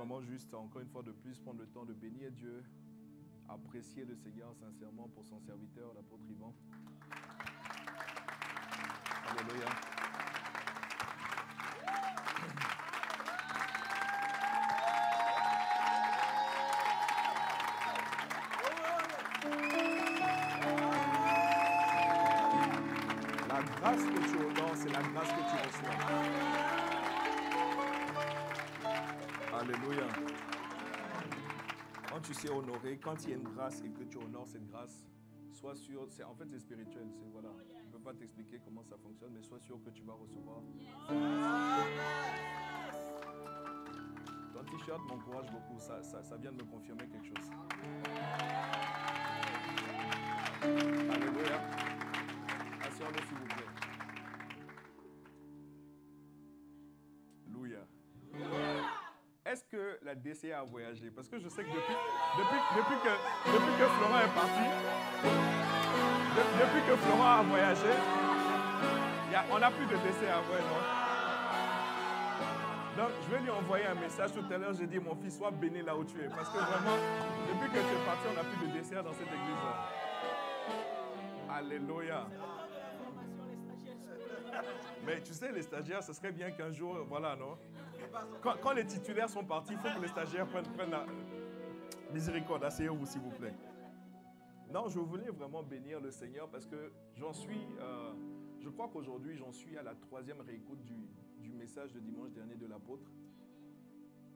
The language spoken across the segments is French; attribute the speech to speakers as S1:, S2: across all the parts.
S1: vraiment juste, encore une fois de plus, prendre le temps de bénir Dieu, apprécier le Seigneur sincèrement pour son serviteur, l'apôtre Yvan. Alléluia. La grâce que tu honores, c'est la grâce que tu reçois. Alléluia. Quand tu sais honorer, quand il y a une grâce et que tu honores cette grâce, sois sûr, en fait c'est spirituel, voilà. Je ne peux pas t'expliquer comment ça fonctionne, mais sois sûr que tu vas recevoir. Ton t-shirt m'encourage beaucoup, ça vient de me confirmer quelque chose. Alléluia. Asseyons-nous s'il vous plaît. Alléluia. Est-ce que la DCA a voyagé? Parce que je sais que depuis que Florent est parti, depuis que Florent a voyagé, on n'a plus de DCA, non? Donc, je vais lui envoyer un message tout à l'heure. J'ai dit, mon fils, sois béni là où tu es. Parce que vraiment, depuis que tu es parti, on n'a plus de DCA dans cette église-là. Alléluia. Mais tu sais, les stagiaires, ce serait bien qu'un jour, voilà, non? Quand les titulaires sont partis, il faut que les stagiaires prennent la miséricorde. Asseyez-vous, s'il vous plaît. Non, je voulais vraiment bénir le Seigneur parce que je crois qu'aujourd'hui, j'en suis à la 3e réécoute du message de dimanche dernier de l'apôtre.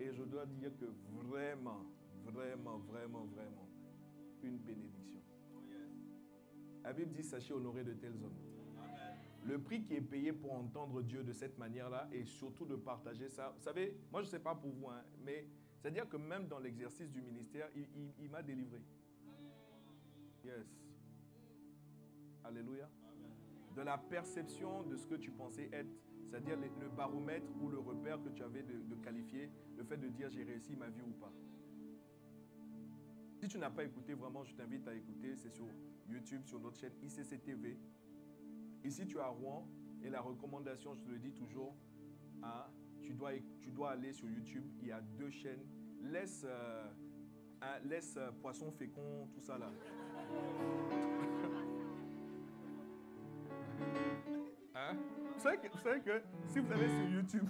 S1: Et je dois dire que vraiment, une bénédiction. La Bible dit, sachez honorer de tels hommes. Le prix qui est payé pour entendre Dieu de cette manière-là et surtout de partager ça. Vous savez, moi je ne sais pas pour vous, mais c'est-à-dire que même dans l'exercice du ministère, il m'a délivré. Yes. Alléluia. De la perception de ce que tu pensais être, c'est-à-dire le baromètre ou le repère que tu avais de qualifier, le fait de dire j'ai réussi ma vie ou pas. Si tu n'as pas écouté, vraiment je t'invite à écouter, c'est sur YouTube, sur notre chaîne ICC TV. Ici, tu es à Rouen et la recommandation, je te le dis toujours, tu dois aller sur YouTube. Il y a 2 chaînes. Laisse Poisson Fécond, tout ça là. Hein? Vous savez que si vous allez sur YouTube,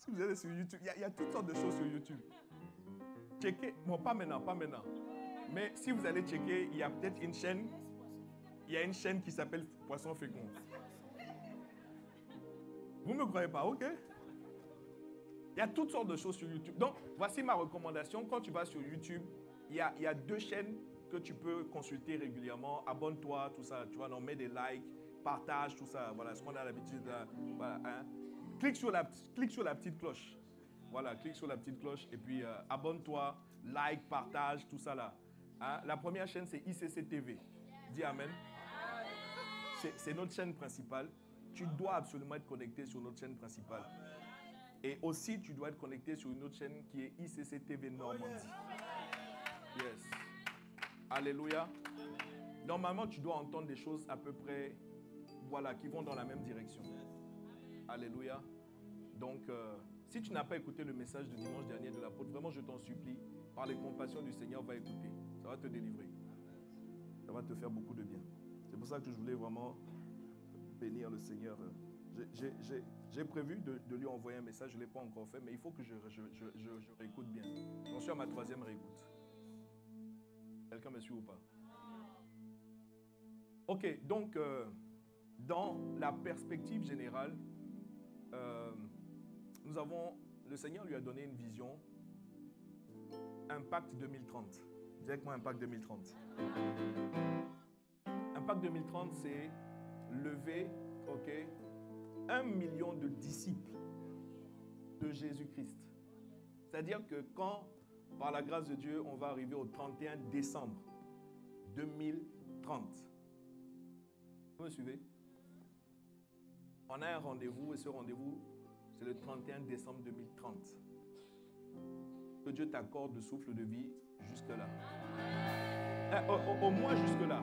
S1: il y a toutes sortes de choses sur YouTube. Checkez, bon, pas maintenant. Mais si vous allez checker, il y a peut-être une chaîne. Il y a une chaîne qui s'appelle Poisson Fécond. Vous ne me croyez pas, ok? Il y a toutes sortes de choses sur YouTube. Donc, voici ma recommandation. Quand tu vas sur YouTube, il y a 2 chaînes que tu peux consulter régulièrement. Abonne-toi, tout ça. Tu vois, mets des likes, partage, tout ça. Voilà, ce qu'on a l'habitude. Voilà, hein. Clique sur la petite cloche. Voilà, clique sur la petite cloche et puis abonne-toi, like, partage, tout ça là. Hein? La première chaîne, c'est ICC TV. Dis Amen. C'est notre chaîne principale. Tu dois absolument être connecté sur notre chaîne principale. Et aussi, tu dois être connecté sur une autre chaîne qui est ICC TV Normandie. Yes. Alléluia. Normalement, tu dois entendre des choses à peu près, voilà, qui vont dans la même direction. Alléluia. Donc, si tu n'as pas écouté le message de dimanche dernier de l'apôtre, vraiment, je t'en supplie, par les compassions du Seigneur, va écouter. Ça va te délivrer. Ça va te faire beaucoup de bien. C'est pour ça que je voulais vraiment bénir le Seigneur. J'ai prévu de lui envoyer un message, je ne l'ai pas encore fait, mais il faut que je réécoute bien. J'en suis à ma 3e réécoute. Quelqu'un me suit ou pas? Ok, donc, dans la perspective générale, le Seigneur lui a donné une vision, Impact 2030. Dis avec moi Impact 2030. Impact 2030, c'est lever, 1 million de disciples de Jésus-Christ. C'est-à-dire que quand, par la grâce de Dieu, on va arriver au 31 décembre 2030. Vous me suivez? On a un rendez-vous et ce rendez-vous, c'est le 31 décembre 2030. Que Dieu t'accorde le souffle de vie jusque-là. Au moins jusque-là.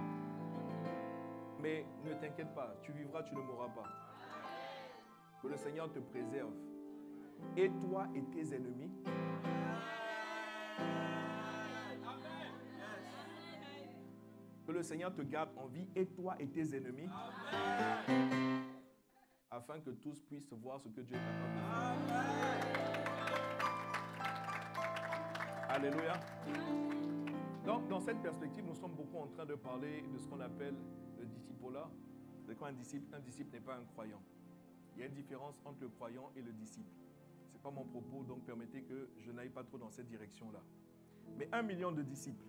S1: Mais ne t'inquiète pas, tu vivras, tu ne mourras pas. Que le Seigneur te préserve. et toi et tes ennemis. Que le Seigneur te garde en vie, et toi et tes ennemis. Afin que tous puissent voir ce que Dieu est capable de faire. Alléluia. Donc, dans cette perspective, nous sommes beaucoup en train de parler de ce qu'on appelle le discipolat. C'est quoi un disciple? Un disciple n'est pas un croyant. Il y a une différence entre le croyant et le disciple. Ce n'est pas mon propos, donc permettez que je n'aille pas trop dans cette direction-là. Mais 1 million de disciples,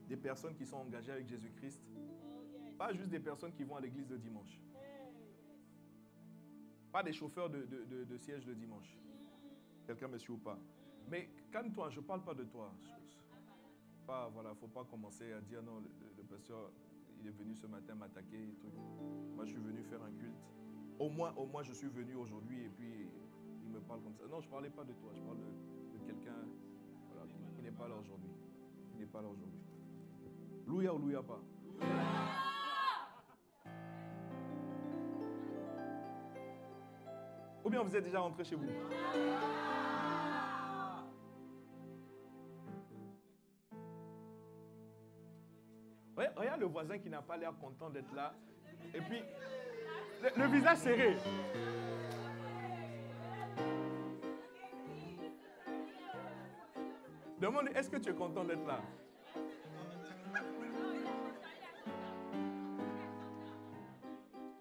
S1: des personnes qui sont engagées avec Jésus-Christ, pas juste des personnes qui vont à l'église le dimanche. Pas des chauffeurs de siège le dimanche. Quelqu'un me suit ou pas? Mais calme-toi, je ne parle pas de toi. Pas, voilà, faut pas commencer à dire non, le pasteur, il est venu ce matin m'attaquer. Moi, je suis venu faire un culte. Au moins, je suis venu aujourd'hui et puis il me parle comme ça. Non, je ne parlais pas de toi, je parle de quelqu'un voilà, qui n'est pas là aujourd'hui. Il n'est pas là aujourd'hui. Louia ou louia pas? Ou bien vous êtes déjà rentré chez vous? Regarde le voisin qui n'a pas l'air content d'être là. Et puis, le visage serré. Demande, est-ce que tu es content d'être là?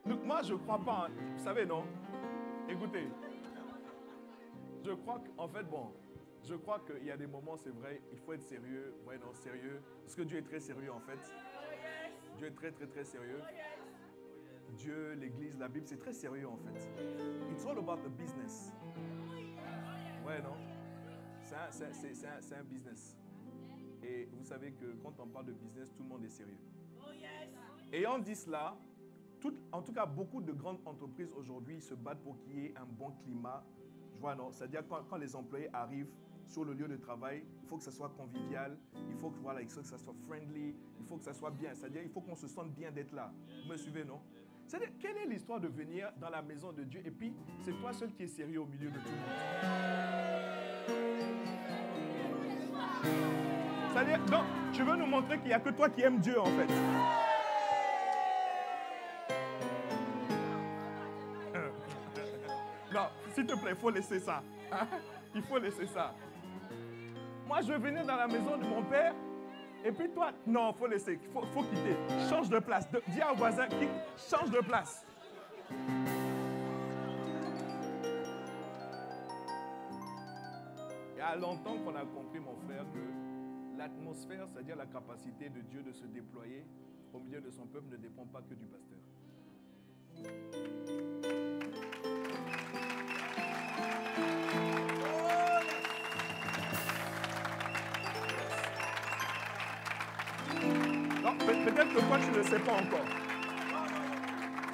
S1: Donc, moi, je ne crois pas. Vous savez, non? Écoutez. Je crois qu'en fait, je crois qu'il y a des moments, c'est vrai, il faut être sérieux. Ouais, non, sérieux. Parce que Dieu est très sérieux, en fait. Dieu est très, très, très sérieux. Dieu, l'Église, la Bible, c'est très sérieux, en fait. It's all about the business. Ouais, non? C'est un business. Et vous savez que quand on parle de business, tout le monde est sérieux. Ayant dit cela, en tout cas, beaucoup de grandes entreprises aujourd'hui se battent pour qu'il y ait un bon climat. Je vois, non? C'est-à-dire quand les employés arrivent sur le lieu de travail, il faut que ça soit convivial, il faut que, voilà, il faut que ça soit friendly, il faut que ça soit bien. C'est-à-dire il faut qu'on se sente bien d'être là. Vous me suivez, non? C'est-à-dire, quelle est l'histoire de venir dans la maison de Dieu et puis c'est toi seul qui es sérieux au milieu de tout le monde? C'est-à-dire, donc, tu veux nous montrer qu'il n'y a que toi qui aimes Dieu, en fait. Non, s'il te plaît, il faut laisser ça. Il faut laisser ça. Moi, je veux venir dans la maison de mon père, et puis toi, non, il faut laisser, il faut quitter. Change de place. Dis à un voisin, change de place. Il y a longtemps qu'on a compris, mon frère, que l'atmosphère, c'est-à-dire la capacité de Dieu de se déployer au milieu de son peuple, ne dépend pas que du pasteur. Non, peut-être que toi, tu ne le sais pas encore.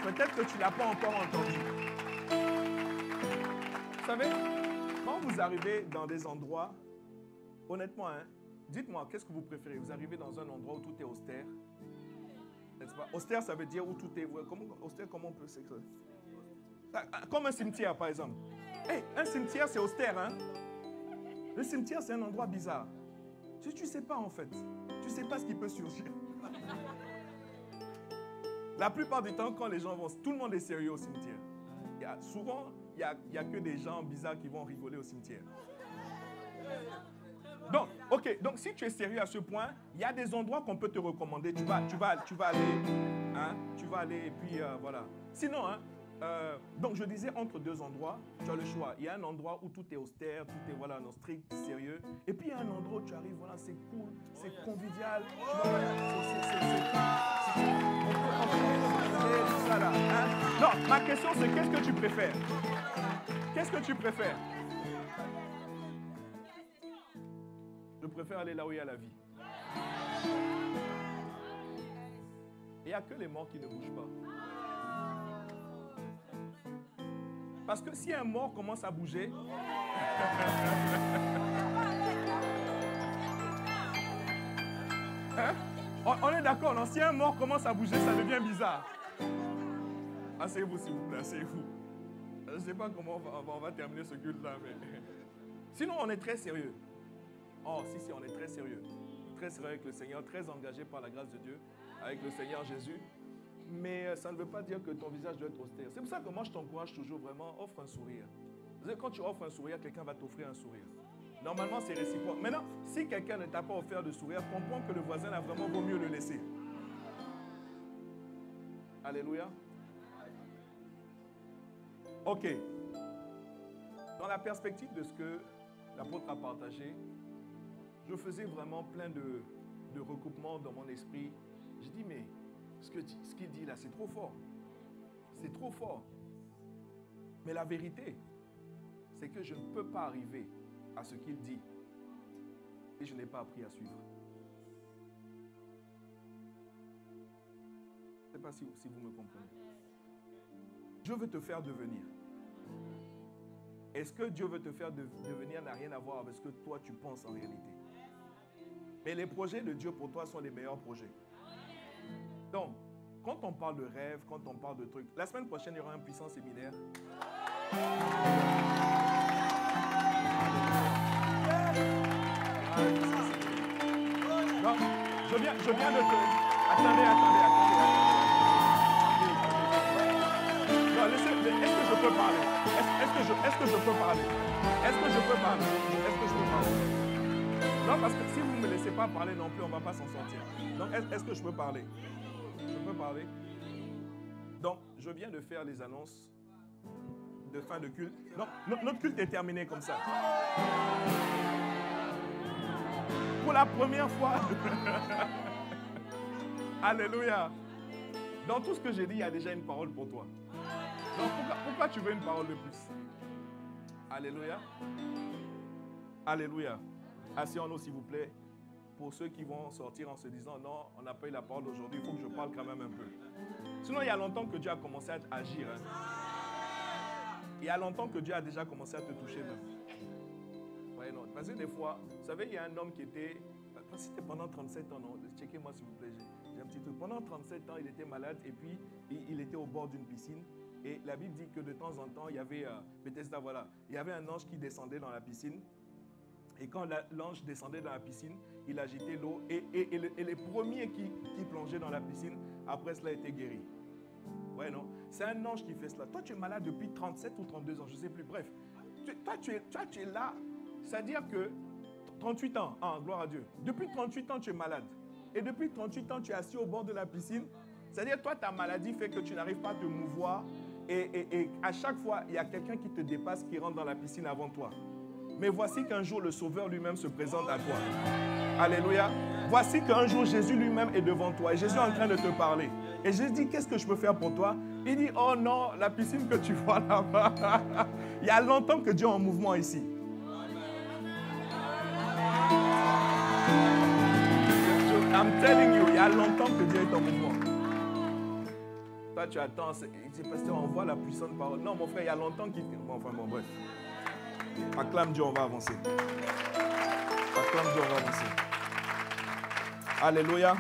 S1: Peut-être que tu ne l'as pas encore entendu. Vous savez, quand vous arrivez dans des endroits, honnêtement, dites-moi, qu'est-ce que vous préférez? Vous arrivez dans un endroit où tout est austère. N'est-ce pas? Austère, ça veut dire où tout est... Austère, comment on peut... Comme un cimetière, par exemple. Hey, un cimetière, c'est austère, hein? Le cimetière, c'est un endroit bizarre. Tu ne sais pas, en fait. Tu ne sais pas ce qui peut surgir. La plupart du temps, quand les gens vont... Tout le monde est sérieux au cimetière. Souvent, il n'y a que des gens bizarres qui vont rigoler au cimetière. Donc, ok, donc si tu es sérieux à ce point, il y a des endroits qu'on peut te recommander. Tu vas aller, et puis voilà. Sinon, donc je disais entre deux endroits, tu as le choix. Il y a un endroit où tout est austère, tout est voilà, non, strict, sérieux. Et puis il y a un endroit où tu arrives, voilà, c'est cool, c'est convivial. Tout ça là. Non, ma question c'est qu'est-ce que tu préfères? Qu'est-ce que tu préfères? Je préfère aller là où il y a la vie. Il n'y a que les morts qui ne bougent pas. Parce que si un mort commence à bouger, on est d'accord, non? Si un mort commence à bouger, ça devient bizarre. Asseyez-vous, s'il vous plaît, asseyez-vous. Je ne sais pas comment on va terminer ce culte-là, mais... Sinon, on est très sérieux. Oh, si, on est très sérieux. Très sérieux avec le Seigneur, très engagé par la grâce de Dieu, avec le Seigneur Jésus. Mais ça ne veut pas dire que ton visage doit être austère. C'est pour ça que moi, je t'encourage toujours vraiment, offre un sourire. Vous savez, quand tu offres un sourire, quelqu'un va t'offrir un sourire. Normalement, c'est réciproque. Maintenant, si quelqu'un ne t'a pas offert de sourire, comprends que le voisin a vraiment vaut mieux le laisser. Alléluia. Ok. Dans la perspective de ce que l'apôtre a partagé, je faisais vraiment plein de recoupements dans mon esprit. Je dis, mais ce qu'il dit là, c'est trop fort. C'est trop fort. Mais la vérité, c'est que je ne peux pas arriver à ce qu'il dit et je n'ai pas appris à suivre. Je ne sais pas si vous me comprenez. Dieu veut te faire devenir. Est-ce que Dieu veut te faire devenir n'a rien à voir avec ce que toi tu penses en réalité. Mais les projets de Dieu pour toi sont les meilleurs projets. Donc, quand on parle de rêve, quand on parle de trucs, la semaine prochaine, il y aura un puissant séminaire. Non, je viens de te... Attendez. Non, est-ce que je peux parler? Est-ce que je peux parler? Non, parce que si vous ne me laissez pas parler non plus, on ne va pas s'en sortir. Donc, est-ce que je peux parler? Je peux parler? Donc, je viens de faire les annonces de fin de culte. Donc, notre culte est terminé comme ça. Pour la première fois. Alléluia. Dans tout ce que j'ai dit, il y a déjà une parole pour toi. Donc, pourquoi tu veux une parole de plus? Alléluia. Alléluia. Asseyons-nous, s'il vous plaît. Pour ceux qui vont sortir en se disant, non, on n'a pas eu la parole aujourd'hui, il faut que je parle quand même un peu. Sinon, il y a longtemps que Dieu a commencé à agir. Hein. Il y a longtemps que Dieu a déjà commencé à te toucher même. Ouais, non. Parce que des fois, vous savez, il y a un homme qui était... C'était pendant 37 ans, non? Checkez-moi s'il vous plaît, j'ai un petit truc. Pendant 37 ans, il était malade et puis il était au bord d'une piscine. Et la Bible dit que de temps en temps, il y avait, Bethesda, voilà, il y avait un ange qui descendait dans la piscine. Et quand l'ange descendait dans la piscine, il agitait l'eau. Et les premiers qui plongeaient dans la piscine, après cela, étaient guéris. Ouais, non? C'est un ange qui fait cela. Toi, tu es malade depuis 37 ou 32 ans, je ne sais plus. Bref, toi, tu es là. C'est-à-dire que 38 ans, gloire à Dieu. Depuis 38 ans, tu es malade. Et depuis 38 ans, tu es assis au bord de la piscine. C'est-à-dire, toi, ta maladie fait que tu n'arrives pas à te mouvoir. Et à chaque fois, il y a quelqu'un qui te dépasse, qui rentre dans la piscine avant toi. Mais voici qu'un jour, le Sauveur lui-même se présente à toi. Alléluia. Voici qu'un jour, Jésus lui-même est devant toi. Et Jésus est en train de te parler. Et Jésus dit, qu'est-ce que je peux faire pour toi? Il dit, oh non, la piscine que tu vois là-bas. Il y a longtemps que Dieu est en mouvement ici. I'm telling you, il y a longtemps que Dieu est en mouvement. Toi, tu attends. Il dit, pasteur, on voit la puissante parole. Non, mon frère, il y a longtemps qu'il... Bon, bref. Acclame Dieu, on va avancer. Acclame Dieu, on va avancer. Alléluia.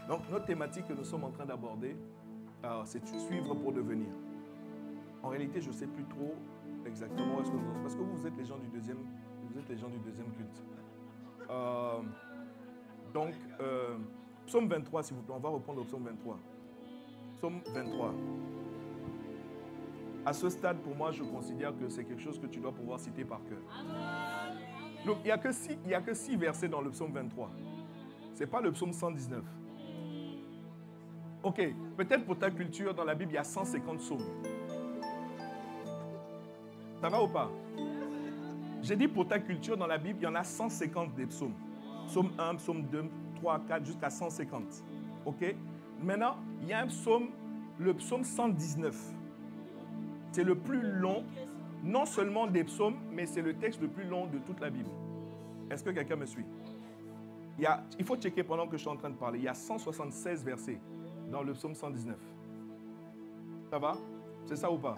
S1: Donc, notre thématique que nous sommes en train d'aborder, c'est suivre pour devenir. En réalité, je ne sais plus trop exactement où est-ce que nous... Parce que vous êtes les gens du deuxième culte. Donc, psaume 23, s'il vous plaît. On va reprendre le psaume 23. Psaume 23. À ce stade, pour moi, je considère que c'est quelque chose que tu dois pouvoir citer par cœur. Donc, il n'y a que 6 versets dans le psaume 23. Ce n'est pas le psaume 119. Ok, peut-être pour ta culture, dans la Bible, il y a 150 psaumes. Ça va ou pas? J'ai dit pour ta culture, dans la Bible, il y en a 150 des psaumes. Psaume 1, psaume 2, 3, 4, jusqu'à 150. Ok? Maintenant, il y a un psaume, le psaume 119. C'est le plus long, non seulement des psaumes, mais c'est le texte le plus long de toute la Bible. Est-ce que quelqu'un me suit? Il faut checker pendant que je suis en train de parler. Il y a 176 versets dans le psaume 119. Ça va? C'est ça ou pas?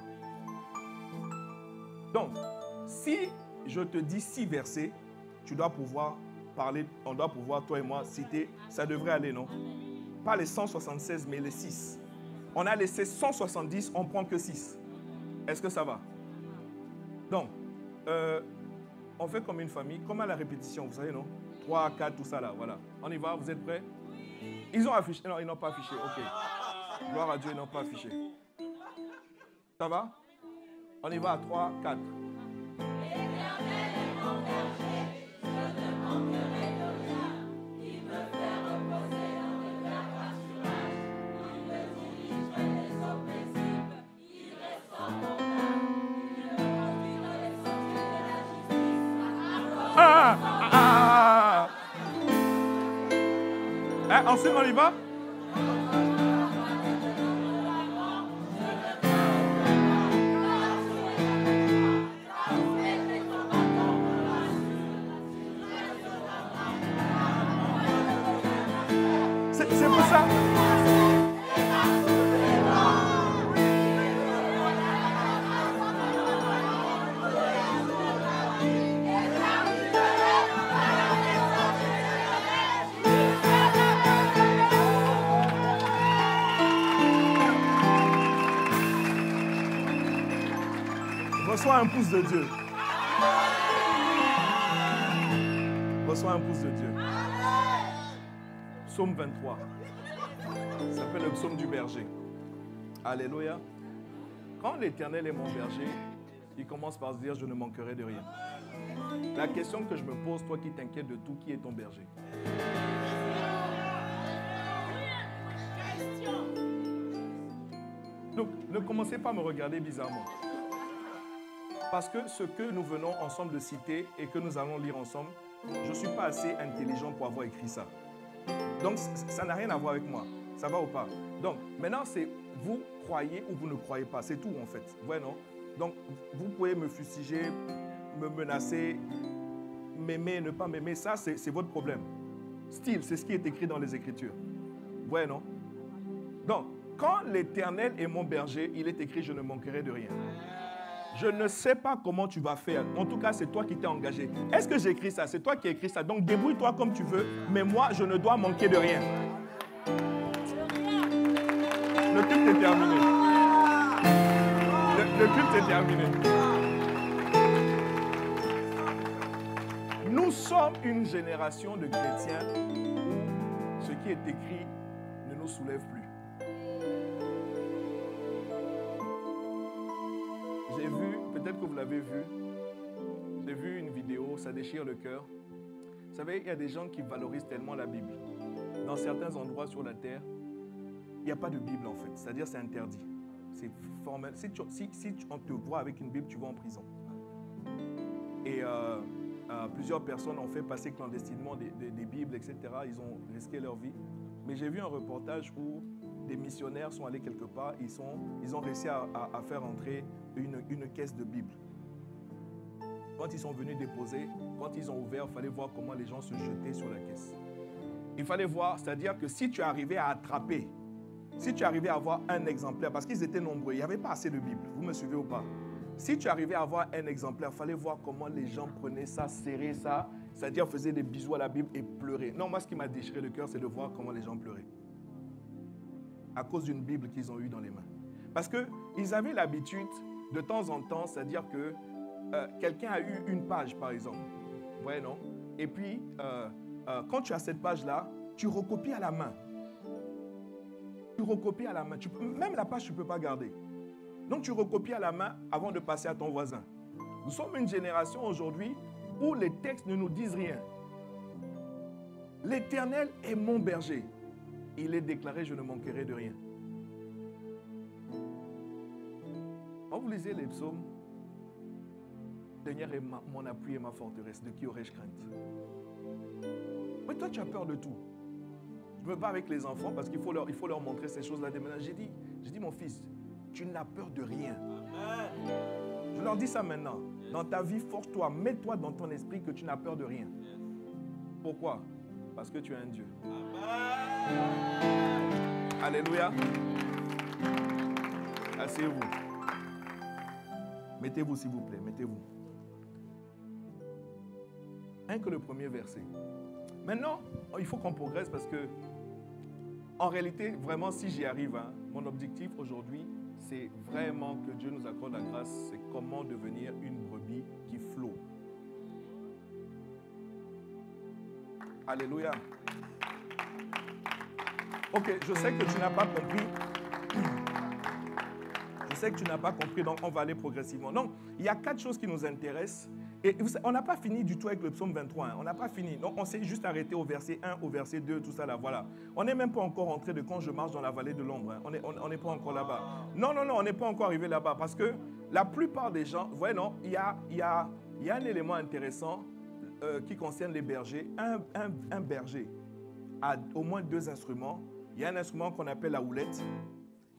S1: Donc, si je te dis 6 versets, tu dois pouvoir parler, on doit pouvoir, toi et moi, citer, ça devrait aller, non? Pas les 176, mais les 6. On a laissé 170, on ne prend que 6. Est-ce que ça va? Donc, on fait comme une famille, comme à la répétition, vous savez, non? 3, 4, tout ça là, voilà. On y va, vous êtes prêts? Ils ont affiché, non, ils n'ont pas affiché, ok. Gloire à Dieu, ils n'ont pas affiché. Ça va? On y va à 3, 4. Ensuite, on y va? C'est pour ça. Reçois un pouce de Dieu. Reçois un pouce de Dieu. Psaume 23. Ça s'appelle le psaume du berger. Alléluia. Quand l'Éternel est mon berger, il commence par se dire, je ne manquerai de rien. La question que je me pose, toi qui t'inquiètes de tout, qui est ton berger? Donc, ne commencez pas à me regarder bizarrement. Parce que ce que nous venons ensemble de citer et que nous allons lire ensemble, je ne suis pas assez intelligent pour avoir écrit ça. Donc, ça n'a rien à voir avec moi. Ça va ou pas? Donc, maintenant, c'est vous croyez ou vous ne croyez pas. C'est tout, en fait. Ouais, non? Donc, vous pouvez me fustiger, me menacer, m'aimer, ne pas m'aimer. Ça, c'est votre problème. Style, c'est ce qui est écrit dans les Écritures. Ouais, non? Donc, quand l'Éternel est mon berger, il est écrit, je ne manquerai de rien. Je ne sais pas comment tu vas faire. En tout cas, c'est toi qui t'es engagé. Est-ce que j'ai écrit ça? C'est toi qui as écrit ça. Donc, débrouille-toi comme tu veux. Mais moi, je ne dois manquer de rien. Le culte est terminé. Le culte est terminé. Nous sommes une génération de chrétiens où ce qui est écrit ne nous soulève plus. J'ai vu, peut-être que vous l'avez vu, j'ai vu une vidéo, ça déchire le cœur. Vous savez, il y a des gens qui valorisent tellement la Bible. Dans certains endroits sur la terre, il n'y a pas de Bible en fait, c'est-à-dire c'est interdit. C'est formel. Si on te voit avec une Bible, tu vas en prison. Et plusieurs personnes ont fait passer clandestinement des Bibles, etc. Ils ont risqué leur vie. Mais j'ai vu un reportage où des missionnaires sont allés quelque part, ils ont réussi à faire entrer une caisse de Bible. Quand ils sont venus déposer, quand ils ont ouvert, il fallait voir comment les gens se jetaient sur la caisse. Il fallait voir, c'est-à-dire que si tu arrivais à attraper, si tu arrivais à avoir un exemplaire, parce qu'ils étaient nombreux, il n'y avait pas assez de Bible, vous me suivez ou pas? Si tu arrivais à avoir un exemplaire, il fallait voir comment les gens prenaient ça, serraient ça, c'est-à-dire faisaient des bisous à la Bible et pleuraient. Non, moi ce qui m'a déchiré le cœur, c'est de voir comment les gens pleuraient. À cause d'une Bible qu'ils ont eue dans les mains. Parce qu'ils avaient l'habitude, de temps en temps, c'est-à-dire que quelqu'un a eu une page, par exemple. Vous voyez, non? Et puis, quand tu as cette page-là, tu recopies à la main. Tu recopies à la main. Même la page, tu ne peux pas garder. Donc, tu recopies à la main avant de passer à ton voisin. Nous sommes une génération aujourd'hui où les textes ne nous disent rien. L'Éternel est mon berger. Il est déclaré, je ne manquerai de rien. Quand vous lisez les psaumes, Seigneur est mon appui et ma forteresse, de qui aurais-je crainte? Mais toi, tu as peur de tout. Je me bats avec les enfants parce qu'il faut leur montrer ces choses-là. J'ai dit, mon fils, tu n'as peur de rien. Je leur dis ça maintenant. Dans ta vie, force-toi, mets-toi dans ton esprit que tu n'as peur de rien. Pourquoi? Parce que tu es un Dieu. Alléluia. Asseyez-vous. Mettez-vous, s'il vous plaît, mettez-vous. Rien que le premier verset. Maintenant, il faut qu'on progresse parce que, en réalité, vraiment, si j'y arrive, mon objectif aujourd'hui, c'est vraiment que Dieu nous accorde la grâce, c'est comment devenir une brebis qui flotte. Alléluia. Ok, je sais que tu n'as pas compris. Je sais que tu n'as pas compris, donc on va aller progressivement. Donc, il y a 4 choses qui nous intéressent. Et on n'a pas fini du tout avec le psaume 23. Hein. On n'a pas fini. Donc, on s'est juste arrêté au verset 1, au verset 2, tout ça là. Voilà. On n'est même pas encore entré de quand je marche dans la vallée de l'ombre. Hein. On n'est pas encore là-bas. Non, on n'est pas encore arrivé là-bas. Parce que la plupart des gens, vous voyez, non, il y a un élément intéressant qui concerne les bergers. Un berger a au moins 2 instruments. Il y a un instrument qu'on appelle la houlette.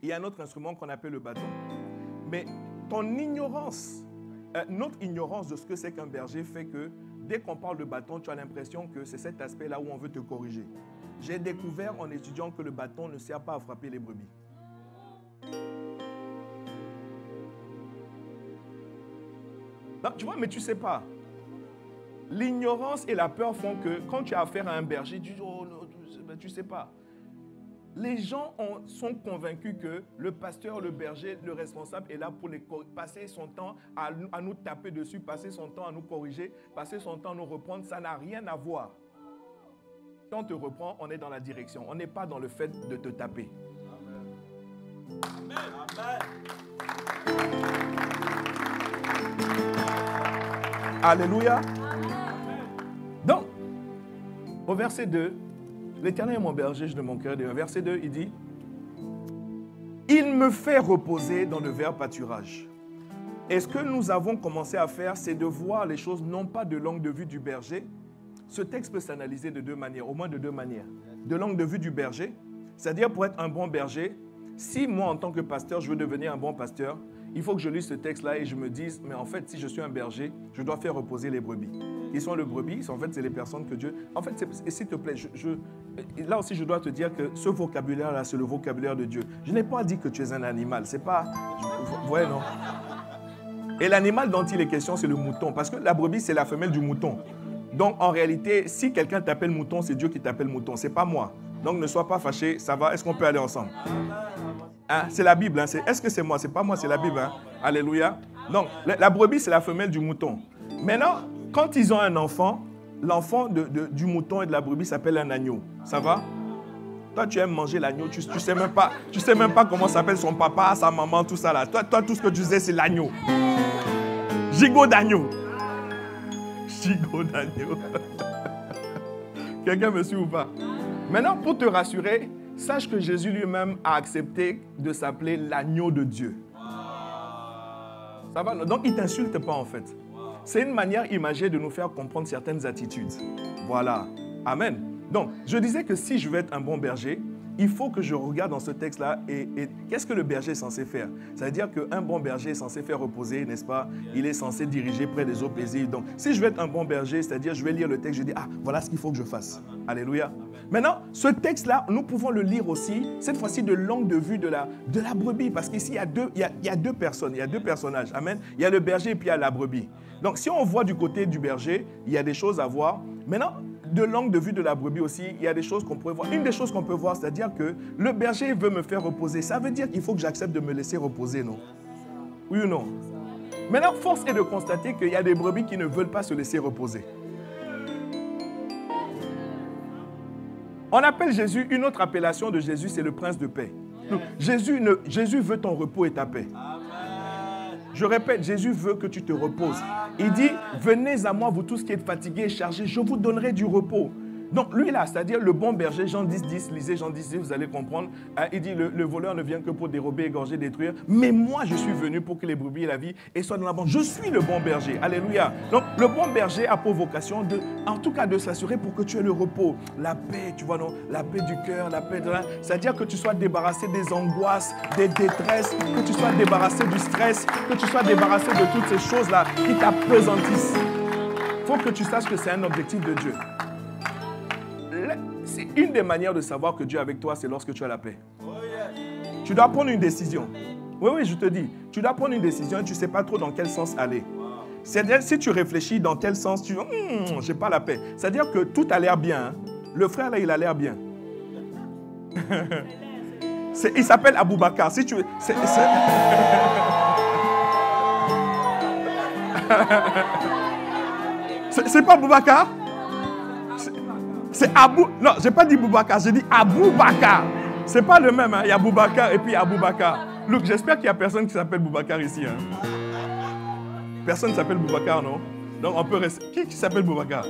S1: Il y a un autre instrument qu'on appelle le bâton. Mais ton ignorance, notre ignorance de ce que c'est qu'un berger fait que dès qu'on parle de bâton, tu as l'impression que c'est cet aspect-là où on veut te corriger. J'ai découvert en étudiant que le bâton ne sert pas à frapper les brebis. Non, tu vois, mais tu ne sais pas. L'ignorance et la peur font que quand tu as affaire à un berger, tu dis, oh, non, tu ne sais pas. Les gens sont convaincus que le pasteur, le berger, le responsable est là pour passer son temps à nous taper dessus, passer son temps à nous corriger, passer son temps à nous reprendre. Ça n'a rien à voir. Si on te reprend, on est dans la direction. On n'est pas dans le fait de te taper. Amen. Amen. Alléluia. Amen. Donc, au verset 2, l'Éternel est mon berger, je ne manquerai de rien. Verset 2, il dit, il me fait reposer dans le vert pâturage. Et ce que nous avons commencé à faire, c'est de voir les choses non pas de l'angle de vue du berger. Ce texte peut s'analyser de 2 manières, au moins de 2 manières. De l'angle de vue du berger, c'est-à-dire pour être un bon berger, si moi en tant que pasteur, je veux devenir un bon pasteur, il faut que je lise ce texte-là et je me dise, mais en fait, si je suis un berger, je dois faire reposer les brebis. Qui sont les brebis? En fait, c'est les personnes que Dieu... En fait, s'il te plaît, là aussi, je dois te dire que ce vocabulaire-là, c'est le vocabulaire de Dieu. Je n'ai pas dit que tu es un animal. C'est pas... Vous voyez, non? Et l'animal dont il est question, c'est le mouton. Parce que la brebis, c'est la femelle du mouton. Donc, en réalité, si quelqu'un t'appelle mouton, c'est Dieu qui t'appelle mouton. Ce n'est pas moi. Donc, ne sois pas fâché. Ça va? Est-ce qu'on peut aller ensemble? Hein? C'est la Bible. Hein? Est-ce que c'est moi? Ce n'est pas moi, c'est la Bible. Hein? Alléluia. Donc, la brebis, c'est la femelle du mouton. Maintenant, quand ils ont un enfant, l'enfant du mouton et de la brebis s'appelle un agneau. Ça va? Toi, tu aimes manger l'agneau. Tu ne sais même pas comment s'appelle son papa, sa maman, tout ça là. Toi, tout ce que tu sais, c'est l'agneau. Gigot d'agneau. Gigot d'agneau. Quelqu'un me suit ou pas? Maintenant, pour te rassurer, sache que Jésus lui-même a accepté de s'appeler l'agneau de Dieu. Ça va? Donc, il ne t'insulte pas en fait. C'est une manière imagée de nous faire comprendre certaines attitudes. Voilà. Amen. Donc, je disais que si je veux être un bon berger, il faut que je regarde dans ce texte-là et qu'est-ce que le berger est censé faire? Ça veut dire qu'un bon berger est censé faire reposer, n'est-ce pas? Il est censé diriger près des eaux paisibles. Donc, si je veux être un bon berger, c'est-à-dire je vais lire le texte, je dis, voilà ce qu'il faut que je fasse. Alléluia. Maintenant, ce texte-là, nous pouvons le lire aussi, cette fois-ci de l'angle de vue de la brebis, parce qu'ici, il y a 2 personnes, il y a 2 personnages. Amen. Il y a le berger et puis il y a la brebis. Donc, si on voit du côté du berger, il y a des choses à voir. Maintenant, de l'angle de vue de la brebis aussi, il y a des choses qu'on peut voir. Une des choses qu'on peut voir, c'est-à-dire que le berger veut me faire reposer. Ça veut dire qu'il faut que j'accepte de me laisser reposer, non? Oui ou non? Maintenant, force est de constater qu'il y a des brebis qui ne veulent pas se laisser reposer. On appelle Jésus, une autre appellation de Jésus, c'est le prince de paix. Donc, Jésus veut ton repos et ta paix. Je répète, Jésus veut que tu te reposes. Il dit, venez à moi, vous tous qui êtes fatigués et chargés, je vous donnerai du repos. Donc lui là, c'est-à-dire le bon berger, Jean 10, 10, lisez Jean 10, 10, vous allez comprendre. Il dit, le voleur ne vient que pour dérober, égorger, détruire. Mais moi, je suis venu pour que les brebis aient la vie et soient dans la bande. Je suis le bon berger. Alléluia. Donc le bon berger a pour vocation en tout cas de s'assurer pour que tu aies le repos. La paix, tu vois, non? La paix du cœur, la paix de l'âme. C'est-à-dire que tu sois débarrassé des angoisses, des détresses, que tu sois débarrassé du stress, que tu sois débarrassé de toutes ces choses-là qui t'apesantissent. Il faut que tu saches que c'est un objectif de Dieu. C'est une des manières de savoir que Dieu est avec toi, c'est lorsque tu as la paix. Tu dois prendre une décision. Oui, je te dis. Tu dois prendre une décision et tu ne sais pas trop dans quel sens aller. C'est-à-dire, si tu réfléchis dans tel sens, tu dis, je n'ai pas la paix. C'est-à-dire que tout a l'air bien. Hein. Le frère, là, il a l'air bien. Il s'appelle Aboubakar. Si tu veux. C'est pas Aboubakar? C'est Abou. Non, j'ai pas dit Boubacar, j'ai dit Aboubakar. C'est pas le même, hein. Il y a Boubacar et puis Aboubakar. Look, j'espère qu'il n'y a personne qui s'appelle Boubacar ici. Hein. Personne ne s'appelle Boubacar, non? Donc on peut rester. Qui s'appelle Boubacar?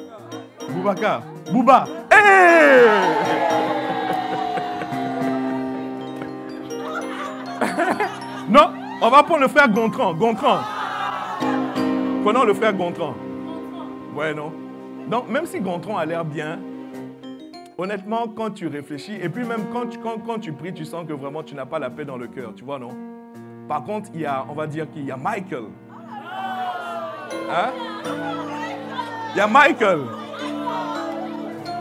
S1: Boubacar. Bouba. Hey! Non, on va prendre le frère Gontran. Gontran. Prenons le frère Gontran. Ouais, non? Donc, même si Gontran a l'air bien, honnêtement, quand tu réfléchis, et puis même quand tu pries, tu sens que vraiment tu n'as pas la paix dans le cœur, tu vois, non? Par contre, on va dire qu'il y a Michael. Hein? Il y a Michael.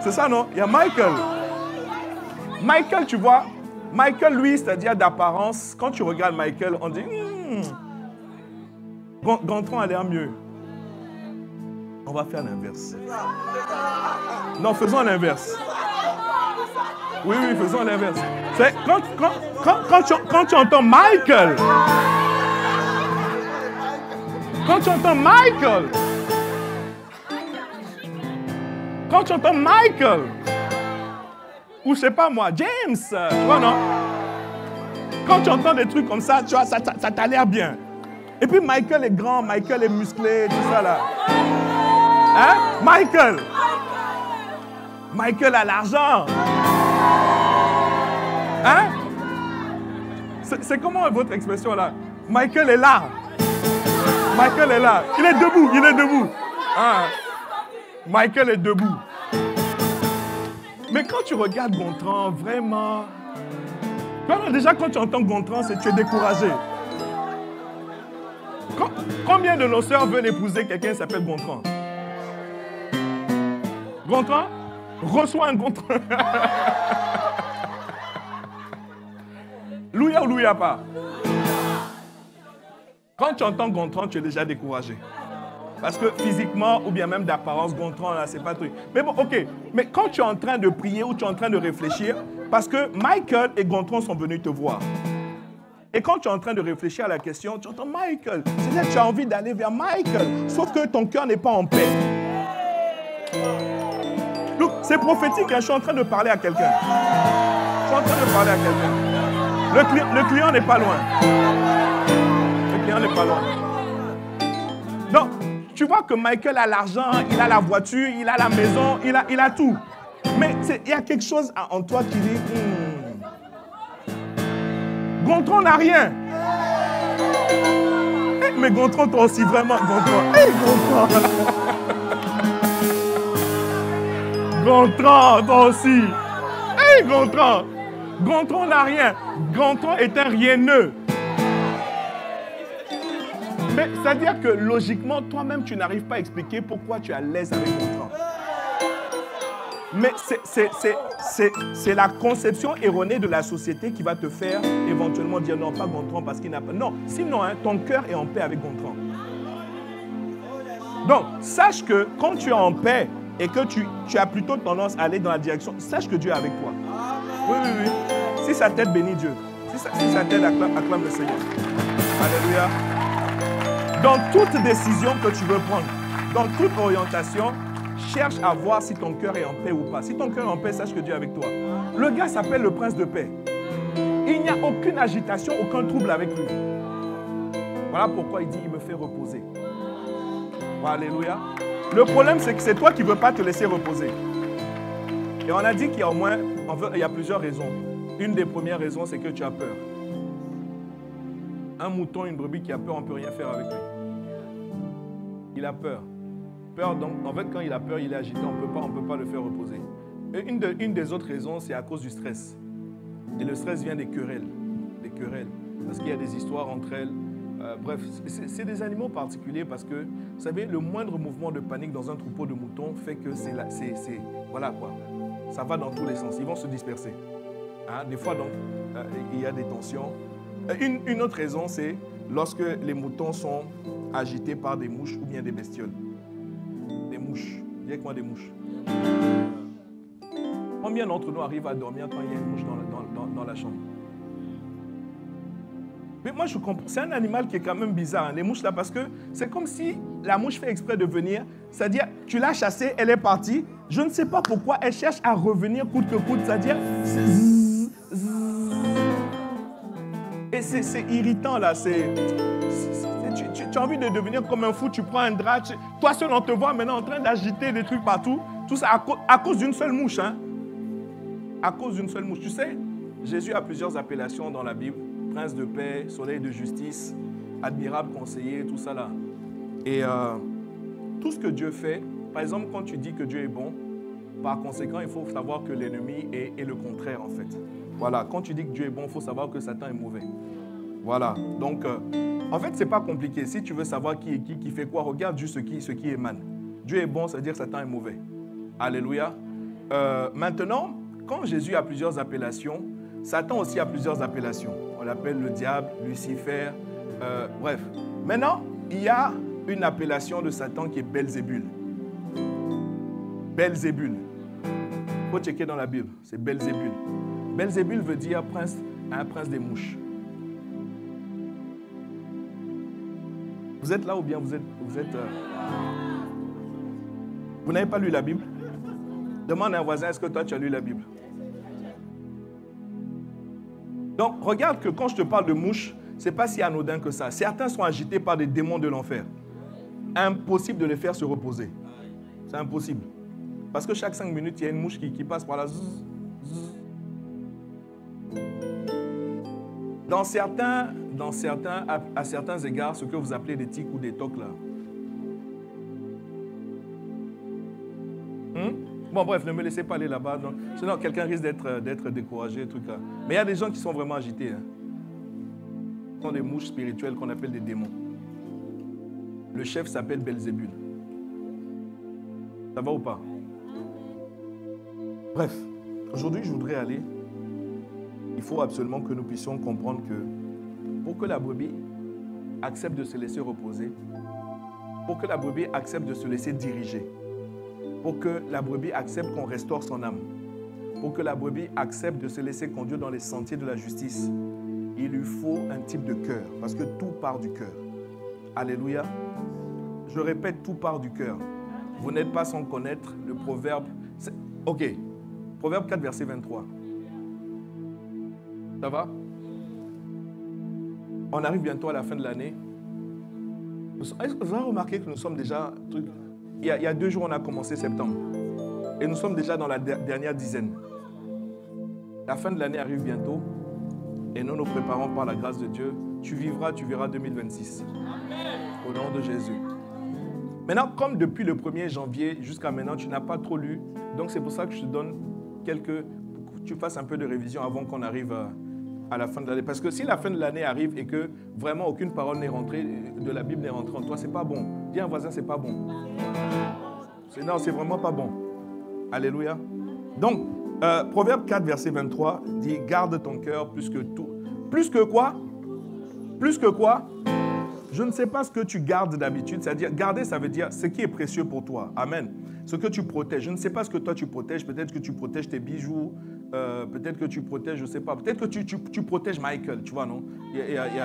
S1: C'est ça, non? Il y a Michael. Michael, tu vois, Michael, lui, c'est-à-dire d'apparence, quand tu regardes Michael, on dit, Gontran a l'air mieux. On va faire l'inverse. Non, faisons l'inverse. Oui, faisons l'inverse. Quand tu entends Michael, quand tu entends Michael, ou je sais pas moi, James, tu vois, non? Quand tu entends des trucs comme ça, tu vois, ça t'a l'air bien. Et puis Michael est grand, Michael est musclé, tout ça là. Hein? Michael a l'argent. Hein? C'est comment votre expression là? Michael est là. Michael est là. Il est debout. Hein? Michael est debout. Mais quand tu regardes Gontran, vraiment... Déjà, quand tu entends Gontran, tu es découragé. Combien de nos sœurs veulent épouser quelqu'un qui s'appelle Gontran? Gontran? Reçois un Gontran. Louia ou louia pas? Quand tu entends Gontran, tu es déjà découragé. Parce que physiquement, ou bien même d'apparence, Gontran, là, c'est pas truc. Mais bon, ok. Mais quand tu es en train de prier ou tu es en train de réfléchir, parce que Michael et Gontran sont venus te voir. Et quand tu es en train de réfléchir à la question, tu entends Michael. C'est-à-dire que tu as envie d'aller vers Michael. Sauf que ton cœur n'est pas en paix. Donc, c'est prophétique, hein, je suis en train de parler à quelqu'un. Le client n'est pas loin. Donc, tu vois que Michael a l'argent, il a la voiture, il a la maison, il a tout. Mais il y a quelque chose en toi qui dit, Gontran n'a rien. Mais Gontran, toi aussi, vraiment, Gontran. Gontran. Gontran, toi aussi. Gontran. Gontran n'a rien. Gontran est un rieneux. Mais c'est-à-dire que logiquement, toi-même, tu n'arrives pas à expliquer pourquoi tu es à l'aise avec Gontran. Mais c'est la conception erronée de la société qui va te faire éventuellement dire non, pas Gontran parce qu'il n'a pas... Non, sinon, hein, ton cœur est en paix avec Gontran. Donc, sache que quand tu es en paix et que tu as plutôt tendance à aller dans la direction, sache que Dieu est avec toi. Oui. Si ça t'aide, bénis Dieu. Si ça t'aide, acclame le Seigneur. Alléluia. Dans toute décision que tu veux prendre, dans toute orientation, cherche à voir si ton cœur est en paix ou pas. Si ton cœur est en paix, sache que Dieu est avec toi. Le gars s'appelle le prince de paix. Il n'y a aucune agitation, aucun trouble avec lui. Voilà pourquoi il dit, il me fait reposer. Alléluia. Le problème, c'est que c'est toi qui ne veux pas te laisser reposer. Et on a dit qu'il y a au moins, il y a plusieurs raisons. Une des premières raisons, c'est que tu as peur. Un mouton, une brebis qui a peur, on ne peut rien faire avec lui. Il a peur. Donc, en fait, quand il a peur, il est agité, on ne peut pas le faire reposer. Et une des autres raisons, c'est à cause du stress. Et le stress vient des querelles. Parce qu'il y a des histoires entre elles. Bref, c'est des animaux particuliers parce que, vous savez, le moindre mouvement de panique dans un troupeau de moutons fait que voilà quoi. Ça va dans tous les sens. Ils vont se disperser. Hein? Des fois, donc, il y a des tensions. Une autre raison, c'est lorsque les moutons sont agités par des mouches ou bien des bestioles. Des mouches. Dis avec moi des mouches. Combien d'entre nous arrivent à dormir quand il y a une mouche dans la chambre? Mais moi, je comprends. C'est un animal qui est quand même bizarre, hein, les mouches là, parce que c'est comme si la mouche fait exprès de venir. C'est-à-dire, tu l'as chassée, elle est partie. Je ne sais pas pourquoi elle cherche à revenir coûte que coûte. C'est-à-dire, et c'est irritant là. Tu as envie de devenir comme un fou. Tu prends un drap. Toi seul, on te voit maintenant en train d'agiter des trucs partout. Tout ça à cause d'une seule mouche. Hein. À cause d'une seule mouche. Tu sais, Jésus a plusieurs appellations dans la Bible. Prince de paix, soleil de justice, admirable conseiller, tout ça là. Et tout ce que Dieu fait, par exemple, quand tu dis que Dieu est bon, par conséquent, il faut savoir que l'ennemi est le contraire en fait. Voilà, quand tu dis que Dieu est bon, il faut savoir que Satan est mauvais. Voilà, donc en fait, c'est pas compliqué. Si tu veux savoir qui est qui fait quoi, regarde juste ce qui émane. Dieu est bon, ça veut dire que Satan est mauvais. Alléluia. Maintenant, quand Jésus a plusieurs appellations, Satan aussi a plusieurs appellations. On l'appelle le diable, Lucifer, bref. Maintenant, il y a une appellation de Satan qui est Belzébul. Belzébul. Il faut checker dans la Bible, c'est Belzébul. Belzébul veut dire un prince des mouches. Vous êtes là ou bien vous n'avez pas lu la Bible? Demande à un voisin, est-ce que toi tu as lu la Bible? Donc, regarde que quand je te parle de mouches, ce n'est pas si anodin que ça. Certains sont agités par des démons de l'enfer. Impossible de les faire se reposer. C'est impossible. Parce que chaque 5 minutes, il y a une mouche qui passe par là. À certains égards, ce que vous appelez des tiques ou des tocs là. Bon, bref, ne me laissez pas aller là-bas. Donc, sinon, quelqu'un risque d'être découragé, truc là. Mais il y a des gens qui sont vraiment agités. Hein. Ce sont des mouches spirituelles qu'on appelle des démons. Le chef s'appelle Belzébul. Ça va ou pas? Bref, aujourd'hui, je voudrais aller. Il faut absolument que nous puissions comprendre que pour que la brebis accepte de se laisser reposer, pour que la brebis accepte de se laisser diriger, pour que la brebis accepte qu'on restaure son âme, pour que la brebis accepte de se laisser conduire dans les sentiers de la justice, il lui faut un type de cœur, parce que tout part du cœur. Alléluia. Je répète, tout part du cœur. Vous n'êtes pas sans connaître le proverbe. Ok, proverbe 4, verset 23. Ça va? On arrive bientôt à la fin de l'année. Vous avez remarqué que nous sommes déjà... Il y a 2 jours, on a commencé septembre. Et nous sommes déjà dans la dernière dizaine. La fin de l'année arrive bientôt. Et nous nous préparons par la grâce de Dieu. Tu verras 2026. Amen. Au nom de Jésus. Maintenant, comme depuis le 1er janvier jusqu'à maintenant, tu n'as pas trop lu. Donc c'est pour ça que je te donne pour que tu fasses un peu de révision avant qu'on arrive à la fin de l'année. Parce que si la fin de l'année arrive et que vraiment aucune parole n'est rentrée, de la Bible n'est rentrée en toi, c'est pas bon. Dis à un voisin, c'est pas bon. Non, c'est vraiment pas bon. Alléluia. Donc, Proverbe 4, verset 23 dit, garde ton cœur plus que tout. Plus que quoi? Plus que quoi? Je ne sais pas ce que tu gardes d'habitude. C'est-à-dire, garder, ça veut dire ce qui est précieux pour toi. Amen. Ce que tu protèges. Je ne sais pas ce que toi tu protèges. Peut-être que tu protèges tes bijoux. Peut-être que tu protèges, je ne sais pas. Peut-être que tu protèges Michael, tu vois, non?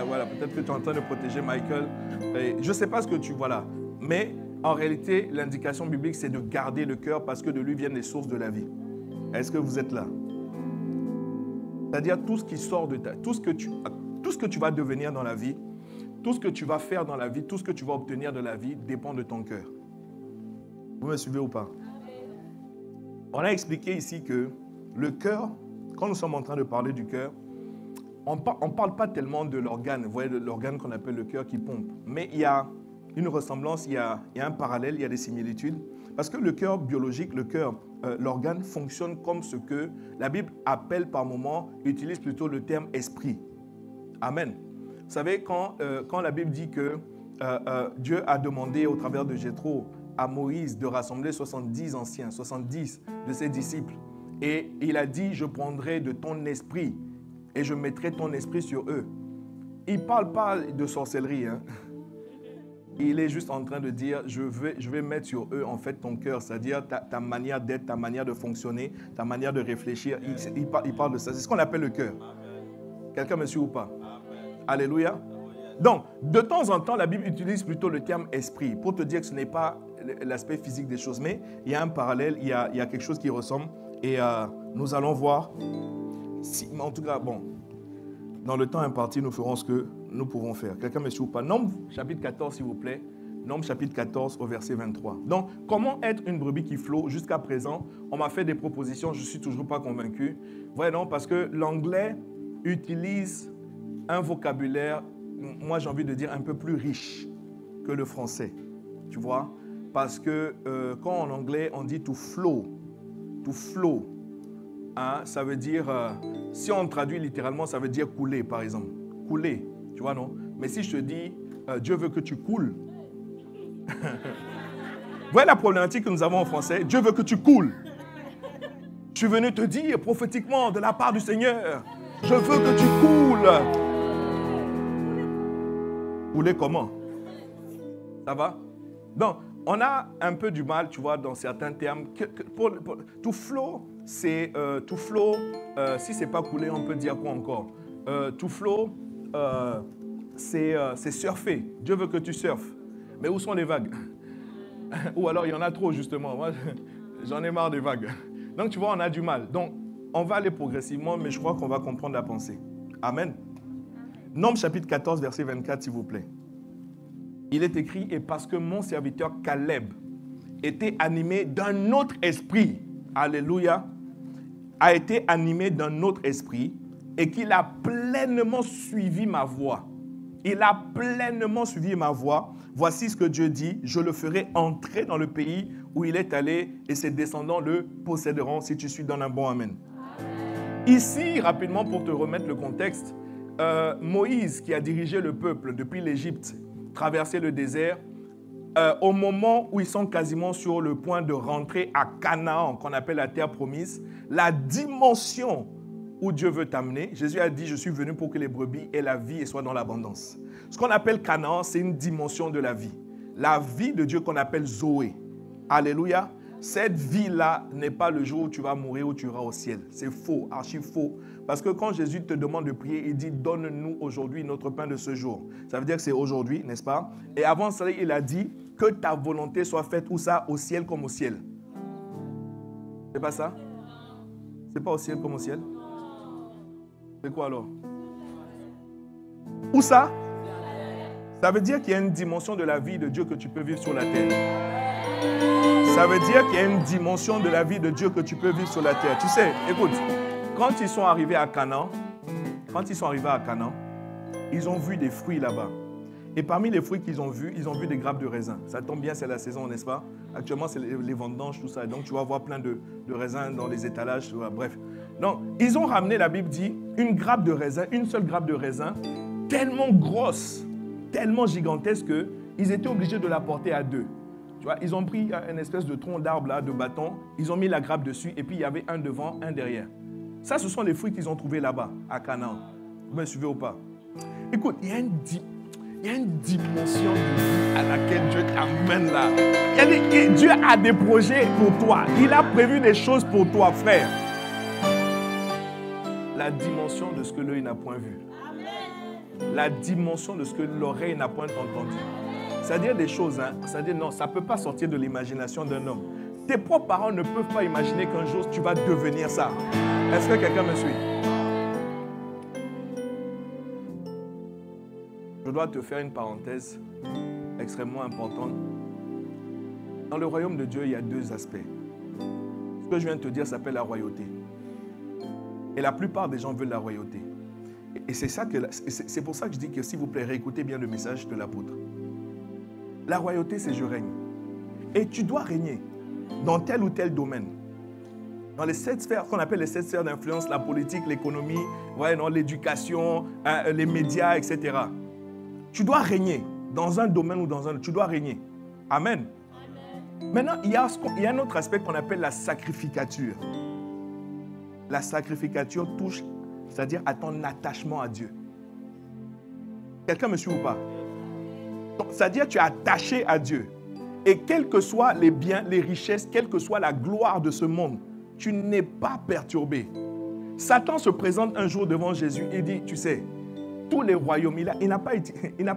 S1: Voilà, peut-être que tu es en train de protéger Michael. Je ne sais pas ce que tu... Voilà. Mais en réalité, l'indication biblique, c'est de garder le cœur parce que de lui viennent les sources de la vie. Est-ce que vous êtes là? C'est-à-dire tout ce qui sort de ta... Tout ce que tu vas devenir dans la vie, tout ce que tu vas faire dans la vie, tout ce que tu vas obtenir de la vie dépend de ton cœur. Vous me suivez ou pas? On a expliqué ici que le cœur, quand nous sommes en train de parler du cœur, on ne parle pas tellement de l'organe, vous voyez, de l'organe qu'on appelle le cœur qui pompe. Mais il y a une ressemblance, il y a un parallèle, il y a des similitudes. Parce que le cœur biologique, le cœur, l'organe fonctionne comme ce que la Bible appelle par moments, utilise plutôt le terme esprit. Amen. Vous savez, quand la Bible dit que Dieu a demandé au travers de Jéthro à Moïse de rassembler 70 anciens, 70 de ses disciples, et il a dit, je prendrai de ton esprit et je mettrai ton esprit sur eux. Il ne parle pas de sorcellerie. Hein. Il est juste en train de dire, je vais mettre sur eux en fait ton cœur, c'est-à-dire ta manière d'être, ta manière de fonctionner, ta manière de réfléchir. Il parle de ça. C'est ce qu'on appelle le cœur. Quelqu'un me suit ou pas? Alléluia. Donc, de temps en temps, la Bible utilise plutôt le terme esprit pour te dire que ce n'est pas l'aspect physique des choses, mais il y a un parallèle, il y a quelque chose qui ressemble et nous allons voir. En tout cas, bon, dans le temps imparti, nous ferons ce que nous pouvons faire. Quelqu'un me suit ou pas? Nombre chapitre 14, s'il vous plaît. Nombre chapitre 14 au verset 23. Donc, comment être une brebis qui flotte? Jusqu'à présent, on m'a fait des propositions, je ne suis toujours pas convaincu. Ouais, non, parce que l'anglais utilise un vocabulaire, moi j'ai envie de dire, un peu plus riche que le français. Tu vois? Parce que quand en anglais, on dit to flow, hein, ça veut dire, si on traduit littéralement, ça veut dire couler, par exemple. Couler, tu vois, non? Mais si je te dis, Dieu veut que tu coules, voilà la problématique que nous avons en français. Dieu veut que tu coules. Je suis venu te dire prophétiquement de la part du Seigneur, je veux que tu coules. Couler comment? Ça va? Donc, on a un peu du mal, tu vois, dans certains termes. To flow, c'est si c'est pas couler, on peut dire quoi encore? To flow, c'est surfer. Dieu veut que tu surfes. Mais où sont les vagues? Ou alors il y en a trop justement. Moi, j'en ai marre des vagues. Donc tu vois, on a du mal. Donc on va aller progressivement, mais je crois qu'on va comprendre la pensée. Amen. Nombre chapitre 14, verset 24, s'il vous plaît. Il est écrit, et parce que mon serviteur Caleb était animé d'un autre esprit, alléluia, a été animé d'un autre esprit et qu'il a pleinement suivi ma voie. Il a pleinement suivi ma voie. Voici ce que Dieu dit, je le ferai entrer dans le pays où il est allé et ses descendants le posséderont si tu suis dans un bon amen. Ici, rapidement pour te remettre le contexte, Moïse qui a dirigé le peuple depuis l'Égypte, traversé le désert, au moment où ils sont quasiment sur le point de rentrer à Canaan, qu'on appelle la terre promise, la dimension où Dieu veut t'amener, Jésus a dit, je suis venu pour que les brebis aient la vie et soient dans l'abondance. Ce qu'on appelle Canaan, c'est une dimension de la vie. La vie de Dieu qu'on appelle Zoé. Alléluia. Cette vie-là n'est pas le jour où tu vas mourir, où tu iras au ciel. C'est faux, archi faux. Parce que quand Jésus te demande de prier, il dit, donne-nous aujourd'hui notre pain de ce jour. Ça veut dire que c'est aujourd'hui, n'est-ce pas? Et avant ça, il a dit, que ta volonté soit faite, où ça? Au ciel comme au ciel. C'est pas ça? C'est pas au ciel comme au ciel? C'est quoi alors? Où ça? Ça veut dire qu'il y a une dimension de la vie de Dieu que tu peux vivre sur la terre. Ça veut dire qu'il y a une dimension de la vie de Dieu que tu peux vivre sur la terre. Tu sais, écoute, quand ils sont arrivés à Canaan, ils ont vu des fruits là-bas. Et parmi les fruits qu'ils ont vus, ils ont vu des grappes de raisin. Ça tombe bien, c'est la saison, n'est-ce pas? Actuellement, c'est les vendanges, tout ça. Donc, tu vas voir plein de raisins dans les étalages. Bref. Donc, ils ont ramené, la Bible dit, une grappe de raisin, une seule grappe de raisin, tellement grosse, tellement gigantesque qu'ils étaient obligés de la porter à deux. Tu vois, ils ont pris une espèce de tronc d'arbre, là, de bâton, ils ont mis la grappe dessus, et puis il y avait un devant, un derrière. Ça, ce sont les fruits qu'ils ont trouvés là-bas, à Canaan. Vous me suivez ou pas? Écoute, il y a une dimension de vie à laquelle Dieu t'amène là. Dieu a des projets pour toi. Il a prévu des choses pour toi, frère. La dimension de ce que l'œil n'a point vu. La dimension de ce que l'oreille n'a point entendu. C'est-à-dire des choses, hein. C'est-à-dire non, ça ne peut pas sortir de l'imagination d'un homme. Tes propres parents ne peuvent pas imaginer qu'un jour tu vas devenir ça. Est-ce que quelqu'un me suit? Je dois te faire une parenthèse extrêmement importante. Dans le royaume de Dieu, il y a deux aspects. Ce que je viens de te dire s'appelle la royauté. Et la plupart des gens veulent la royauté. Et c'est pour ça que je dis que s'il vous plaît, réécoutez bien le message de l'apôtre. La royauté, c'est je règne. Et tu dois régner dans tel ou tel domaine. Dans les 7 sphères, qu'on appelle les 7 sphères d'influence, la politique, l'économie, l'éducation, les médias, etc. Tu dois régner dans un domaine ou dans un autre. Tu dois régner. Amen. Maintenant, il y a un autre aspect qu'on appelle la sacrificature. La sacrificature touche, c'est-à-dire à ton attachement à Dieu. Quelqu'un me suit ou pas? C'est-à-dire que tu es attaché à Dieu. Et quels que soient les biens, les richesses, quelle que soit la gloire de ce monde, tu n'es pas perturbé. Satan se présente un jour devant Jésus et dit, tu sais, tous les royaumes, il n'a pas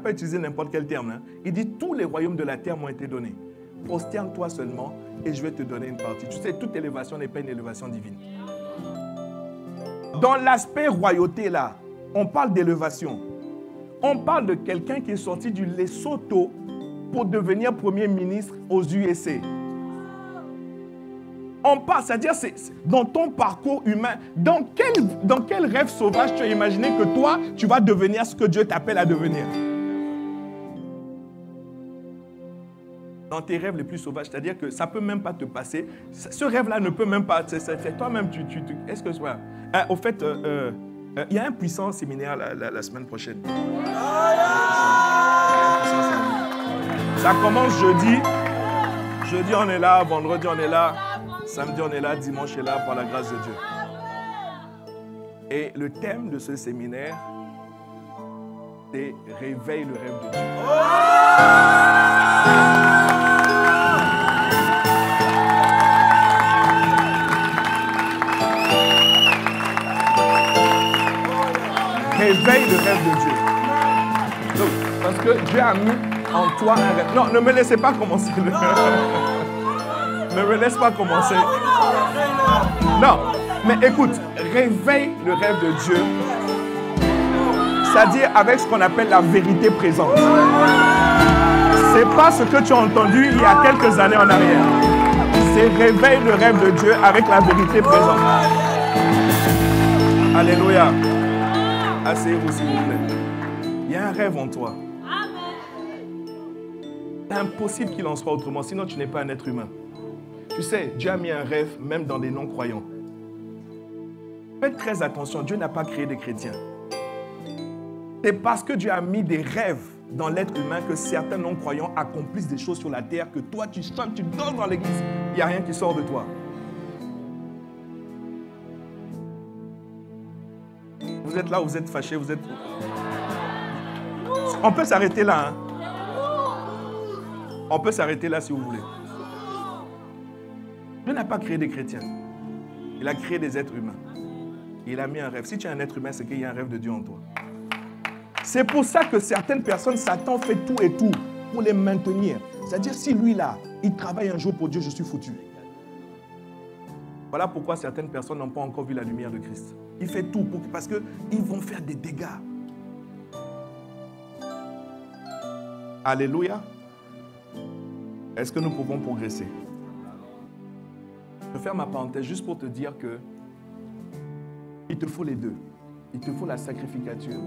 S1: utilisé n'importe quel terme. Hein. Il dit, tous les royaumes de la terre m'ont été donnés. Prosterne-toi seulement et je vais te donner une partie. Tu sais, toute élévation n'est pas une élévation divine. Dans l'aspect royauté, là, on parle d'élévation. On parle de quelqu'un qui est sorti du Lesotho pour devenir premier ministre aux USA. On parle, c'est-à-dire, c'est dans ton parcours humain, dans quel rêve sauvage tu as imaginé que toi, tu vas devenir ce que Dieu t'appelle à devenir? Dans tes rêves les plus sauvages, c'est-à-dire que ça ne peut même pas te passer. Ce rêve-là ne peut même pas... C'est toi-même, est-ce que... Voilà. Au fait, il y a un puissant séminaire la semaine prochaine. Ça commence jeudi. Jeudi, on est là. Vendredi, on est là. Samedi, on est là. Dimanche, on est là par la grâce de Dieu. Et le thème de ce séminaire, c'est « Réveille le rêve de Dieu ». Réveille le rêve de Dieu. Donc, parce que Dieu a mis en toi un rêve. Non, ne me laissez pas commencer. Ne me laisse pas commencer. Non, mais écoute, réveille le rêve de Dieu. C'est-à-dire avec ce qu'on appelle la vérité présente. C'est pas ce que tu as entendu il y a quelques années en arrière. C'est réveille le rêve de Dieu avec la vérité présente. Alléluia. Asseyez-vous s'il vous plaît. Il y a un rêve en toi. C'est impossible qu'il en soit autrement, sinon tu n'es pas un être humain. Tu sais, Dieu a mis un rêve même dans des non-croyants. Faites très attention, Dieu n'a pas créé des chrétiens. C'est parce que Dieu a mis des rêves dans l'être humain que certains non-croyants accomplissent des choses sur la terre que toi tu chantes, tu danses dans l'église. Il n'y a rien qui sort de toi. Vous êtes là, vous êtes fâchés, vous êtes... On peut s'arrêter là. Hein? On peut s'arrêter là si vous voulez. Dieu n'a pas créé des chrétiens. Il a créé des êtres humains. Il a mis un rêve. Si tu es un être humain, c'est qu'il y a un rêve de Dieu en toi. C'est pour ça que certaines personnes, Satan fait tout et tout pour les maintenir. C'est-à-dire, si lui là, il travaille un jour pour Dieu, je suis foutu. Voilà pourquoi certaines personnes n'ont pas encore vu la lumière de Christ. Il fait tout parce qu'ils vont faire des dégâts. Alléluia. Est-ce que nous pouvons progresser? Je ferme ma parenthèse juste pour te dire que il te faut les deux. Il te faut la sacrificature.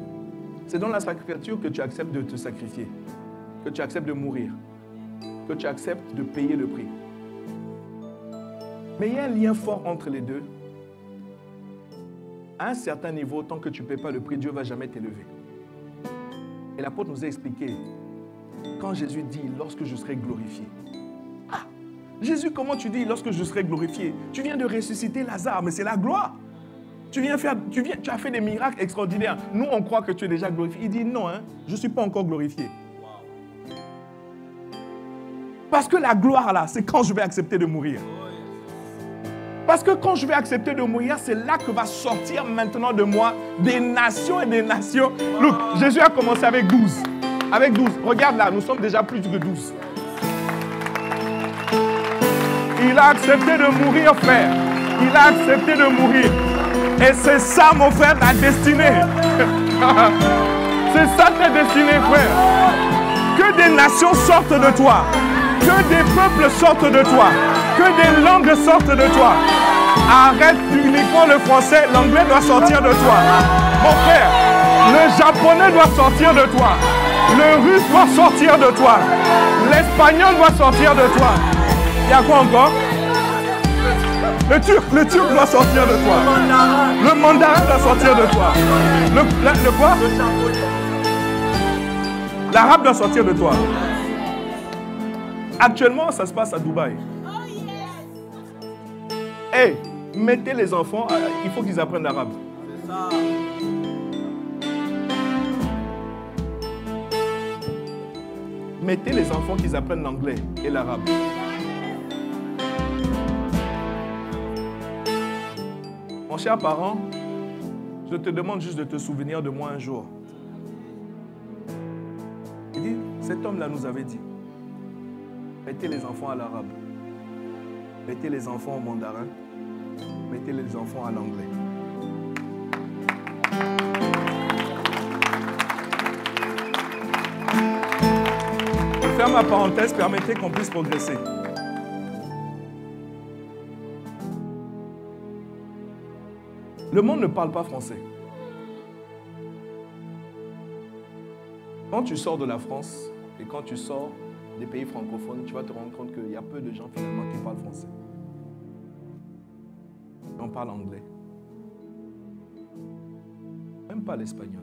S1: C'est dans la sacrificature que tu acceptes de te sacrifier, que tu acceptes de mourir, que tu acceptes de payer le prix. Mais il y a un lien fort entre les deux. À un certain niveau, tant que tu ne paies pas le prix, Dieu ne va jamais t'élever. Et l'apôtre nous a expliqué, quand Jésus dit « lorsque je serai glorifié ». Ah, Jésus, comment tu dis « lorsque je serai glorifié » Tu viens de ressusciter Lazare, mais c'est la gloire. Tu as fait des miracles extraordinaires. Nous, on croit que tu es déjà glorifié. Il dit non, hein, je ne suis pas encore glorifié. Parce que la gloire, là, c'est quand je vais accepter de mourir. Parce que quand je vais accepter de mourir, c'est là que va sortir maintenant de moi des nations et des nations. Look, Jésus a commencé avec 12. Avec 12. Regarde là, nous sommes déjà plus que 12. Il a accepté de mourir, frère. Il a accepté de mourir. Et c'est ça, mon frère, ta destinée. C'est ça ta destinée, frère. Que des nations sortent de toi. Que des peuples sortent de toi. Que des langues sortent de toi. Arrête uniquement le français, l'anglais doit sortir de toi. Mon frère, le japonais doit sortir de toi. Le russe doit sortir de toi. L'espagnol doit sortir de toi. Il y a quoi encore? Le turc doit sortir de toi. Le mandarin doit sortir de toi. Le quoi? L'arabe doit sortir de toi. Actuellement, ça se passe à Dubaï. Hey, mettez les enfants, il faut qu'ils apprennent l'arabe. C'est ça. Mettez les enfants qu'ils apprennent l'anglais et l'arabe. Mon cher parent, je te demande juste de te souvenir de moi un jour. Cet homme-là nous avait dit, mettez les enfants à l'arabe, mettez les enfants au mandarin, mettez les enfants à l'anglais. Je ferme ma parenthèse, permettez qu'on puisse progresser. Le monde ne parle pas français. Quand tu sors de la France et quand tu sors des pays francophones, tu vas te rendre compte qu'il y a peu de gens finalement qui parlent français. On parle anglais. Même pas l'espagnol.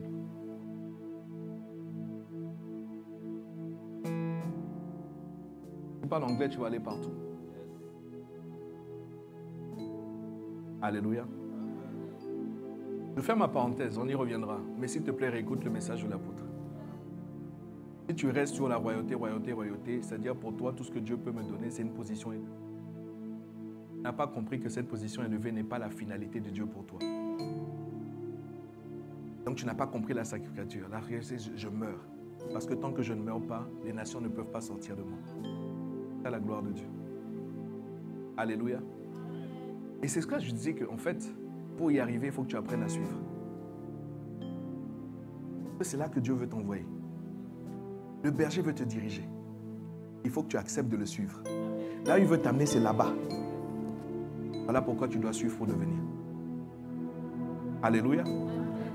S1: Tu parles anglais, tu vas aller partout. Alléluia. Je ferme ma parenthèse, on y reviendra. Mais s'il te plaît, réécoute le message de l'apôtre. Si tu restes sur la royauté, c'est-à-dire pour toi, tout ce que Dieu peut me donner, c'est une position élevée. Tu n'as pas compris que cette position élevée n'est pas la finalité de Dieu pour toi. Donc tu n'as pas compris la sacrificature. La réalité, je meurs. Parce que tant que je ne meurs pas, les nations ne peuvent pas sortir de moi. C'est la gloire de Dieu. Alléluia. Et c'est ce que je disais qu'en fait, pour y arriver, il faut que tu apprennes à suivre. C'est là que Dieu veut t'envoyer. Le berger veut te diriger. Il faut que tu acceptes de le suivre. Là où il veut t'amener, c'est là-bas. Voilà pourquoi tu dois suivre pour devenir. Alléluia.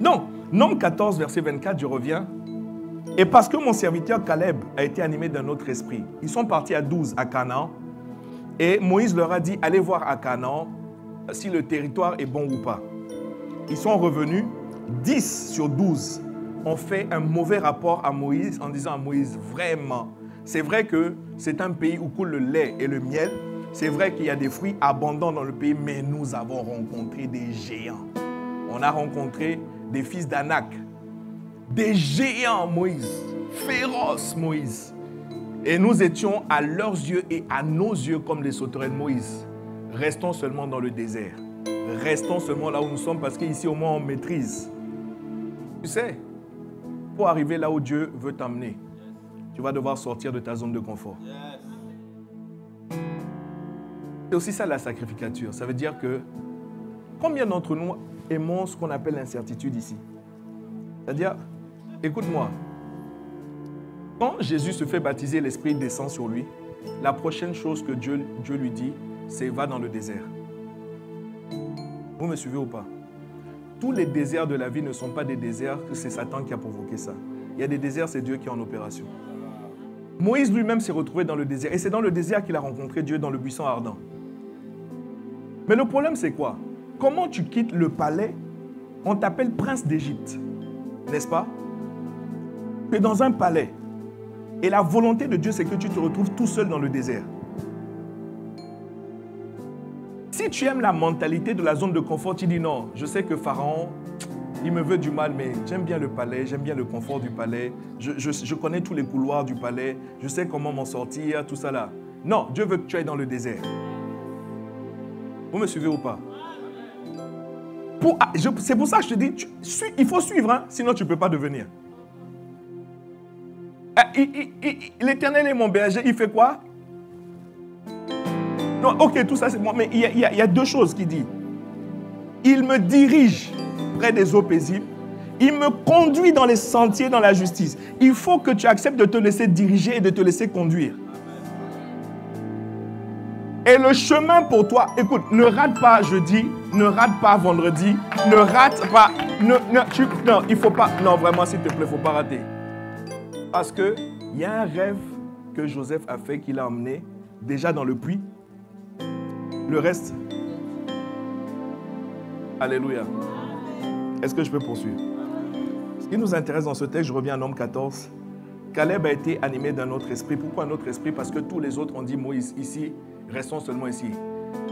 S1: Non, Nombre 14, verset 24, je reviens. Et parce que mon serviteur Caleb a été animé d'un autre esprit, ils sont partis à 12 à Canaan. Et Moïse leur a dit, allez voir à Canaan si le territoire est bon ou pas. Ils sont revenus, 10 sur 12 ont fait un mauvais rapport à Moïse en disant à Moïse, vraiment, c'est vrai que c'est un pays où coule le lait et le miel, c'est vrai qu'il y a des fruits abondants dans le pays, mais nous avons rencontré des géants. On a rencontré des fils d'Anak, des géants, Moïse, féroces, Moïse. Et nous étions à leurs yeux et à nos yeux comme les sauterelles, Moïse. Restons seulement dans le désert. Restons seulement là où nous sommes parce qu'ici au moins on maîtrise. Tu sais, pour arriver là où Dieu veut t'amener, tu vas devoir sortir de ta zone de confort. C'est aussi ça la sacrificature. Ça veut dire que combien d'entre nous aimons ce qu'on appelle l'incertitude ici? C'est-à-dire, écoute-moi, quand Jésus se fait baptiser, l'Esprit descend sur lui, la prochaine chose que Dieu lui dit, c'est va dans le désert. Vous me suivez ou pas? Tous les déserts de la vie ne sont pas des déserts que c'est Satan qui a provoqué ça. Il y a des déserts, c'est Dieu qui est en opération. Moïse lui-même s'est retrouvé dans le désert. Et c'est dans le désert qu'il a rencontré Dieu dans le buisson ardent. Mais le problème, c'est quoi? Comment tu quittes le palais? On t'appelle prince d'Égypte. N'est-ce pas? Tu es dans un palais. Et la volonté de Dieu, c'est que tu te retrouves tout seul dans le désert. Si tu aimes la mentalité de la zone de confort, tu dis non, je sais que Pharaon, il me veut du mal, mais j'aime bien le palais, j'aime bien le confort du palais, je connais tous les couloirs du palais, je sais comment m'en sortir, tout ça là. Non, Dieu veut que tu ailles dans le désert. Vous me suivez ou pas? C'est pour ça que je te dis, il faut suivre, hein, sinon tu ne peux pas devenir. L'Éternel est mon berger, il fait quoi? Non, ok, tout ça c'est bon, mais il y a deux choses qu'il dit. Il me dirige près des eaux paisibles. Il me conduit dans les sentiers, dans la justice. Il faut que tu acceptes de te laisser diriger et de te laisser conduire. Et le chemin pour toi, écoute, ne rate pas jeudi, ne rate pas vendredi, ne rate pas... Non, il faut pas... Non, vraiment, s'il te plaît, il ne faut pas rater. Parce qu'il y a un rêve que Joseph a fait, qu'il a emmené déjà dans le puits. Le reste, alléluia. Est-ce que je peux poursuivre? Ce qui nous intéresse dans ce texte, je reviens à Nombre 14. Caleb a été animé d'un autre esprit. Pourquoi un autre esprit? Parce que tous les autres ont dit Moïse, ici, restons seulement ici.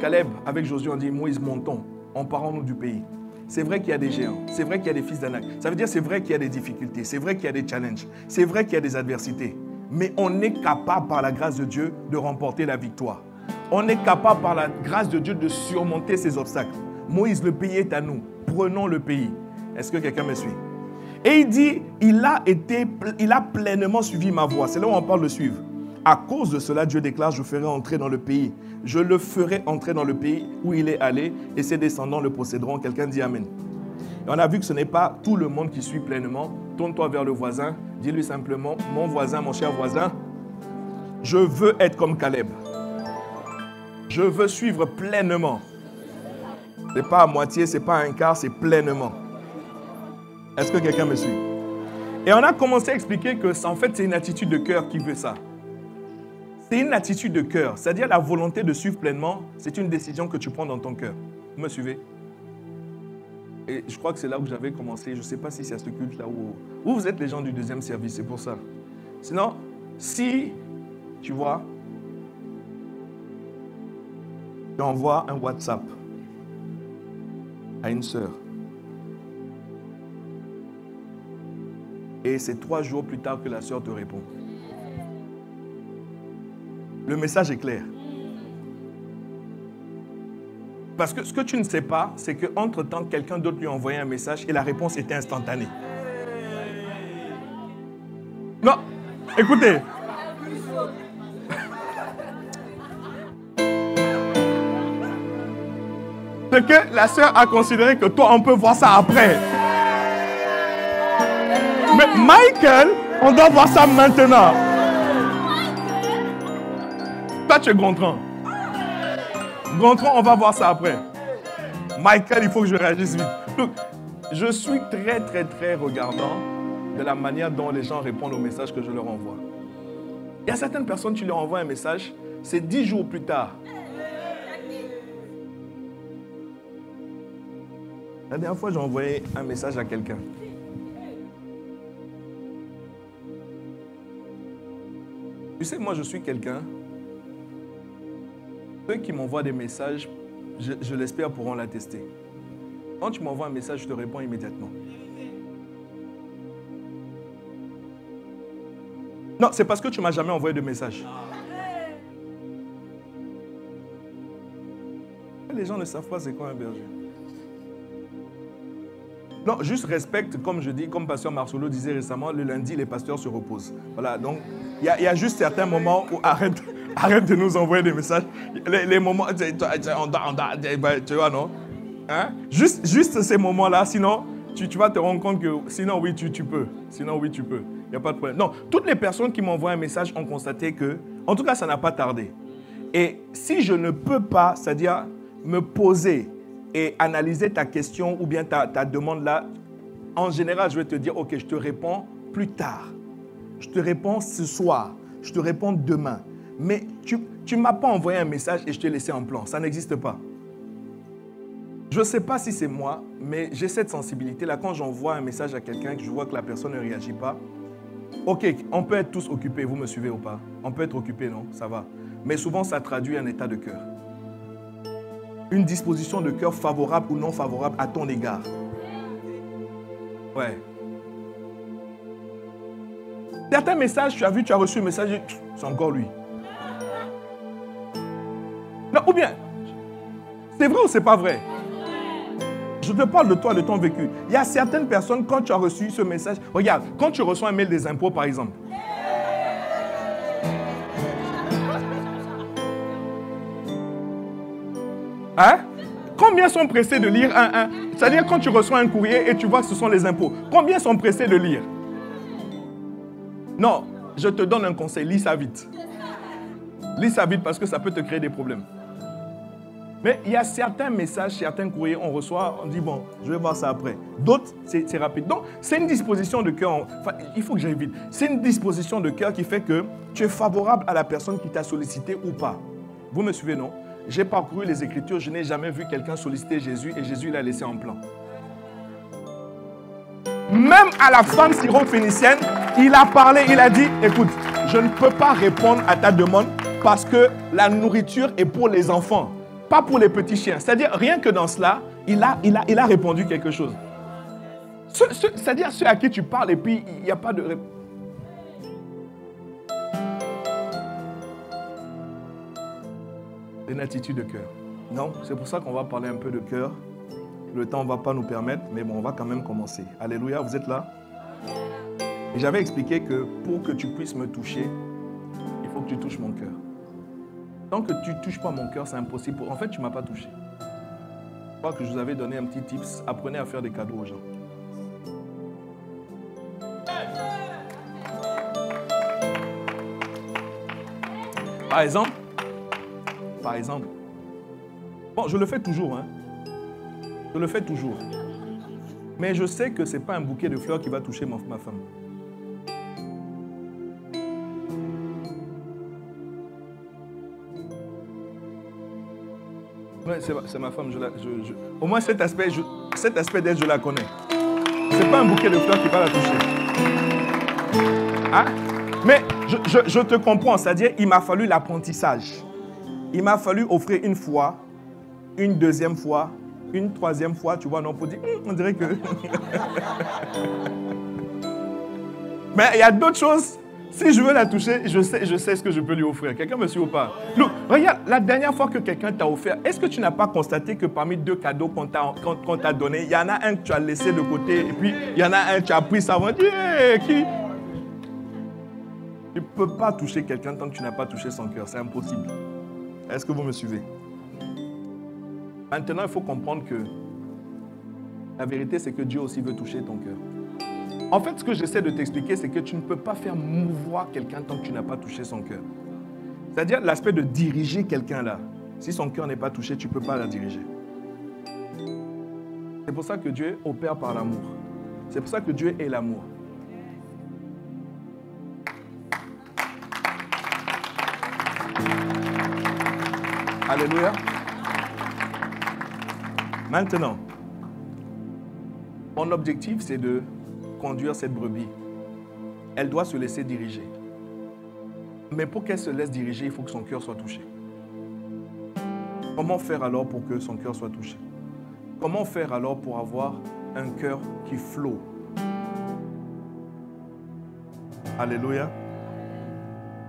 S1: Caleb, avec Josué, ont dit Moïse, montons, emparons-nous du pays. C'est vrai qu'il y a des géants, c'est vrai qu'il y a des fils d'Anak. Ça veut dire c'est vrai qu'il y a des difficultés, c'est vrai qu'il y a des challenges, c'est vrai qu'il y a des adversités. Mais on est capable par la grâce de Dieu de remporter la victoire. On est capable par la grâce de Dieu de surmonter ces obstacles. Moïse, le pays est à nous. Prenons le pays. Est-ce que quelqu'un me suit? Et il dit, il a pleinement suivi ma voie. C'est là où on parle de suivre. À cause de cela, Dieu déclare, je ferai entrer dans le pays. Je le ferai entrer dans le pays où il est allé et ses descendants le posséderont. Quelqu'un dit Amen. Et on a vu que ce n'est pas tout le monde qui suit pleinement. Tourne-toi vers le voisin. Dis-lui simplement, mon voisin, mon cher voisin, je veux être comme Caleb. Je veux suivre pleinement. Ce n'est pas à moitié, ce n'est pas à un quart, c'est pleinement. Est-ce que quelqu'un me suit? Et on a commencé à expliquer que en fait, c'est une attitude de cœur qui veut ça. C'est une attitude de cœur. C'est-à-dire la volonté de suivre pleinement, c'est une décision que tu prends dans ton cœur. Vous me suivez? Et je crois que c'est là où j'avais commencé. Je ne sais pas si c'est à ce culte-là où vous êtes les gens du deuxième service, c'est pour ça. Sinon, si, tu vois, tu envoies un WhatsApp à une sœur, et c'est 3 jours plus tard que la sœur te répond. Le message est clair. Parce que ce que tu ne sais pas, c'est qu'entre-temps, quelqu'un d'autre lui a envoyé un message et la réponse était instantanée. Non, écoutez. C'est que la sœur a considéré que toi, on peut voir ça après. Mais Michael, on doit voir ça maintenant. Toi, tu es Gontran. Gontran, on va voir ça après. Michael, il faut que je réagisse vite. Donc, je suis très regardant de la manière dont les gens répondent aux messages que je leur envoie. Il y a certaines personnes, tu leur envoies un message, c'est 10 jours plus tard. La dernière fois, j'ai envoyé un message à quelqu'un. Tu sais, moi, je suis quelqu'un. Ceux qui m'envoient des messages, je l'espère, pourront l'attester. Quand tu m'envoies un message, je te réponds immédiatement. Non, c'est parce que tu ne m'as jamais envoyé de message. Les gens ne savent pas c'est quoi un berger. Non, juste respecte, comme je dis, comme Pasteur Marcelo disait récemment, le lundi, les pasteurs se reposent. Voilà, donc il y a juste certains moments où arrête de nous envoyer des messages. Les moments, tu vois, non? Hein? Juste ces moments-là, sinon, tu vas te rendre compte que, sinon, oui, tu peux. Sinon, oui, tu peux. Il n'y a pas de problème. Non, toutes les personnes qui m'envoient un message ont constaté que, en tout cas, ça n'a pas tardé. Et si je ne peux pas, c'est-à-dire me poser et analyser ta question ou bien ta demande là, en général, je vais te dire, ok, je te réponds plus tard. Je te réponds ce soir. Je te réponds demain. Mais tu ne m'as pas envoyé un message et je t'ai laissé en plan. Ça n'existe pas. Je ne sais pas si c'est moi, mais j'ai cette sensibilité-là. Quand j'envoie un message à quelqu'un, que je vois que la personne ne réagit pas, ok, on peut être tous occupés. Vous me suivez ou pas? On peut être occupé, non? Ça va. Mais souvent, ça traduit un état de cœur. Une disposition de cœur favorable ou non favorable à ton égard. Ouais. Certains messages, tu as vu, tu as reçu un message, c'est encore lui. Non, ou bien, c'est vrai ou c'est pas vrai? Je te parle de toi, de ton vécu. Il y a certaines personnes, quand tu as reçu ce message, regarde, quand tu reçois un mail des impôts, par exemple. Hein? Combien sont pressés de lire c'est-à-dire quand tu reçois un courrier et tu vois que ce sont les impôts, combien sont pressés de lire? Non, je te donne un conseil, lis ça vite. Lis ça vite parce que ça peut te créer des problèmes. Mais il y a certains messages, certains courriers, on reçoit, on dit bon, je vais voir ça après. D'autres, c'est rapide. Donc, c'est une disposition de cœur, enfin, il faut que j'aille vite. C'est une disposition de cœur qui fait que tu es favorable à la personne qui t'a sollicité ou pas. Vous me suivez, non? J'ai parcouru les Écritures, je n'ai jamais vu quelqu'un solliciter Jésus et Jésus l'a laissé en plan. Même à la femme syrophénicienne, il a parlé, il a dit, écoute, je ne peux pas répondre à ta demande parce que la nourriture est pour les enfants, pas pour les petits chiens. C'est-à-dire, rien que dans cela, il a répondu quelque chose. C'est-à-dire, ceux à qui tu parles et puis il n'y a pas de réponse. Une attitude de cœur. Non, c'est pour ça qu'on va parler un peu de cœur. Le temps ne va pas nous permettre, mais bon, on va quand même commencer. Alléluia, vous êtes là? Et j'avais expliqué que pour que tu puisses me toucher, il faut que tu touches mon cœur. Tant que tu ne touches pas mon cœur, c'est impossible. En fait, tu ne m'as pas touché. Je crois que je vous avais donné un petit tips. Apprenez à faire des cadeaux aux gens. Par exemple, bon, je le fais toujours, hein. Je le fais toujours. Mais je sais que ce n'est pas un bouquet de fleurs qui va toucher ma femme. Ouais, c'est ma femme. Au moins, cet aspect d'elle, je la connais. Ce n'est pas un bouquet de fleurs qui va la toucher. Hein? Mais je te comprends, c'est-à-dire il m'a fallu l'apprentissage. Il m'a fallu offrir une fois, une deuxième fois, une troisième fois, tu vois, non, pour dire, on dirait que... Mais il y a d'autres choses. Si je veux la toucher, je sais ce que je peux lui offrir. Quelqu'un me suit ou pas? Look, regarde, la dernière fois que quelqu'un t'a offert, est-ce que tu n'as pas constaté que parmi 2 cadeaux qu'on t'a donné, il y en a un que tu as laissé de côté et puis il y en a un que tu as pris ça avant. Qui? Tu ne peux pas toucher quelqu'un tant que tu n'as pas touché son cœur. C'est impossible. Est-ce que vous me suivez? Maintenant, il faut comprendre que la vérité, c'est que Dieu aussi veut toucher ton cœur. En fait, ce que j'essaie de t'expliquer, c'est que tu ne peux pas faire mouvoir quelqu'un tant que tu n'as pas touché son cœur. C'est-à-dire l'aspect de diriger quelqu'un là. Si son cœur n'est pas touché, tu ne peux pas la diriger. C'est pour ça que Dieu opère par l'amour. C'est pour ça que Dieu est l'amour. Alléluia. Maintenant, mon objectif, c'est de conduire cette brebis. Elle doit se laisser diriger. Mais pour qu'elle se laisse diriger, il faut que son cœur soit touché. Comment faire alors pour que son cœur soit touché? Comment faire alors pour avoir un cœur qui flotte? Alléluia.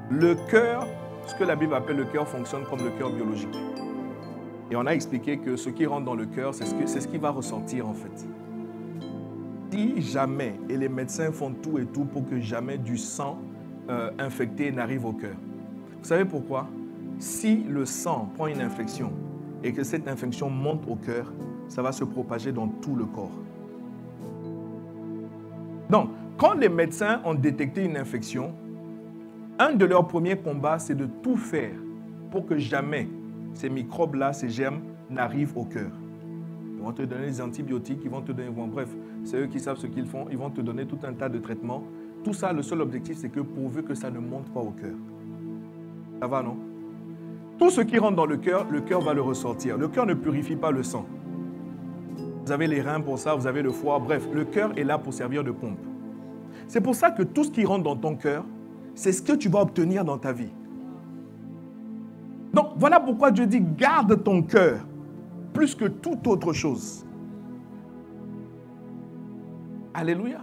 S1: Le cœur, ce que la Bible appelle le cœur, fonctionne comme le cœur biologique. Et on a expliqué que ce qui rentre dans le cœur, c'est ce qui va ressortir en fait. Si jamais, et les médecins font tout et tout pour que jamais du sang infecté n'arrive au cœur. Vous savez pourquoi? Si le sang prend une infection et que cette infection monte au cœur, ça va se propager dans tout le corps. Donc, quand les médecins ont détecté une infection, un de leurs premiers combats, c'est de tout faire pour que jamais ces microbes-là, ces germes, n'arrivent au cœur. Ils vont te donner des antibiotiques, ils vont te donner... Bon, bref, c'est eux qui savent ce qu'ils font. Ils vont te donner tout un tas de traitements. Tout ça, le seul objectif, c'est que pourvu que ça ne monte pas au cœur. Ça va, non? Tout ce qui rentre dans le cœur va le ressortir. Le cœur ne purifie pas le sang. Vous avez les reins pour ça, vous avez le foie. Bref, le cœur est là pour servir de pompe. C'est pour ça que tout ce qui rentre dans ton cœur, c'est ce que tu vas obtenir dans ta vie. Donc, voilà pourquoi Dieu dit, garde ton cœur plus que toute autre chose. Alléluia.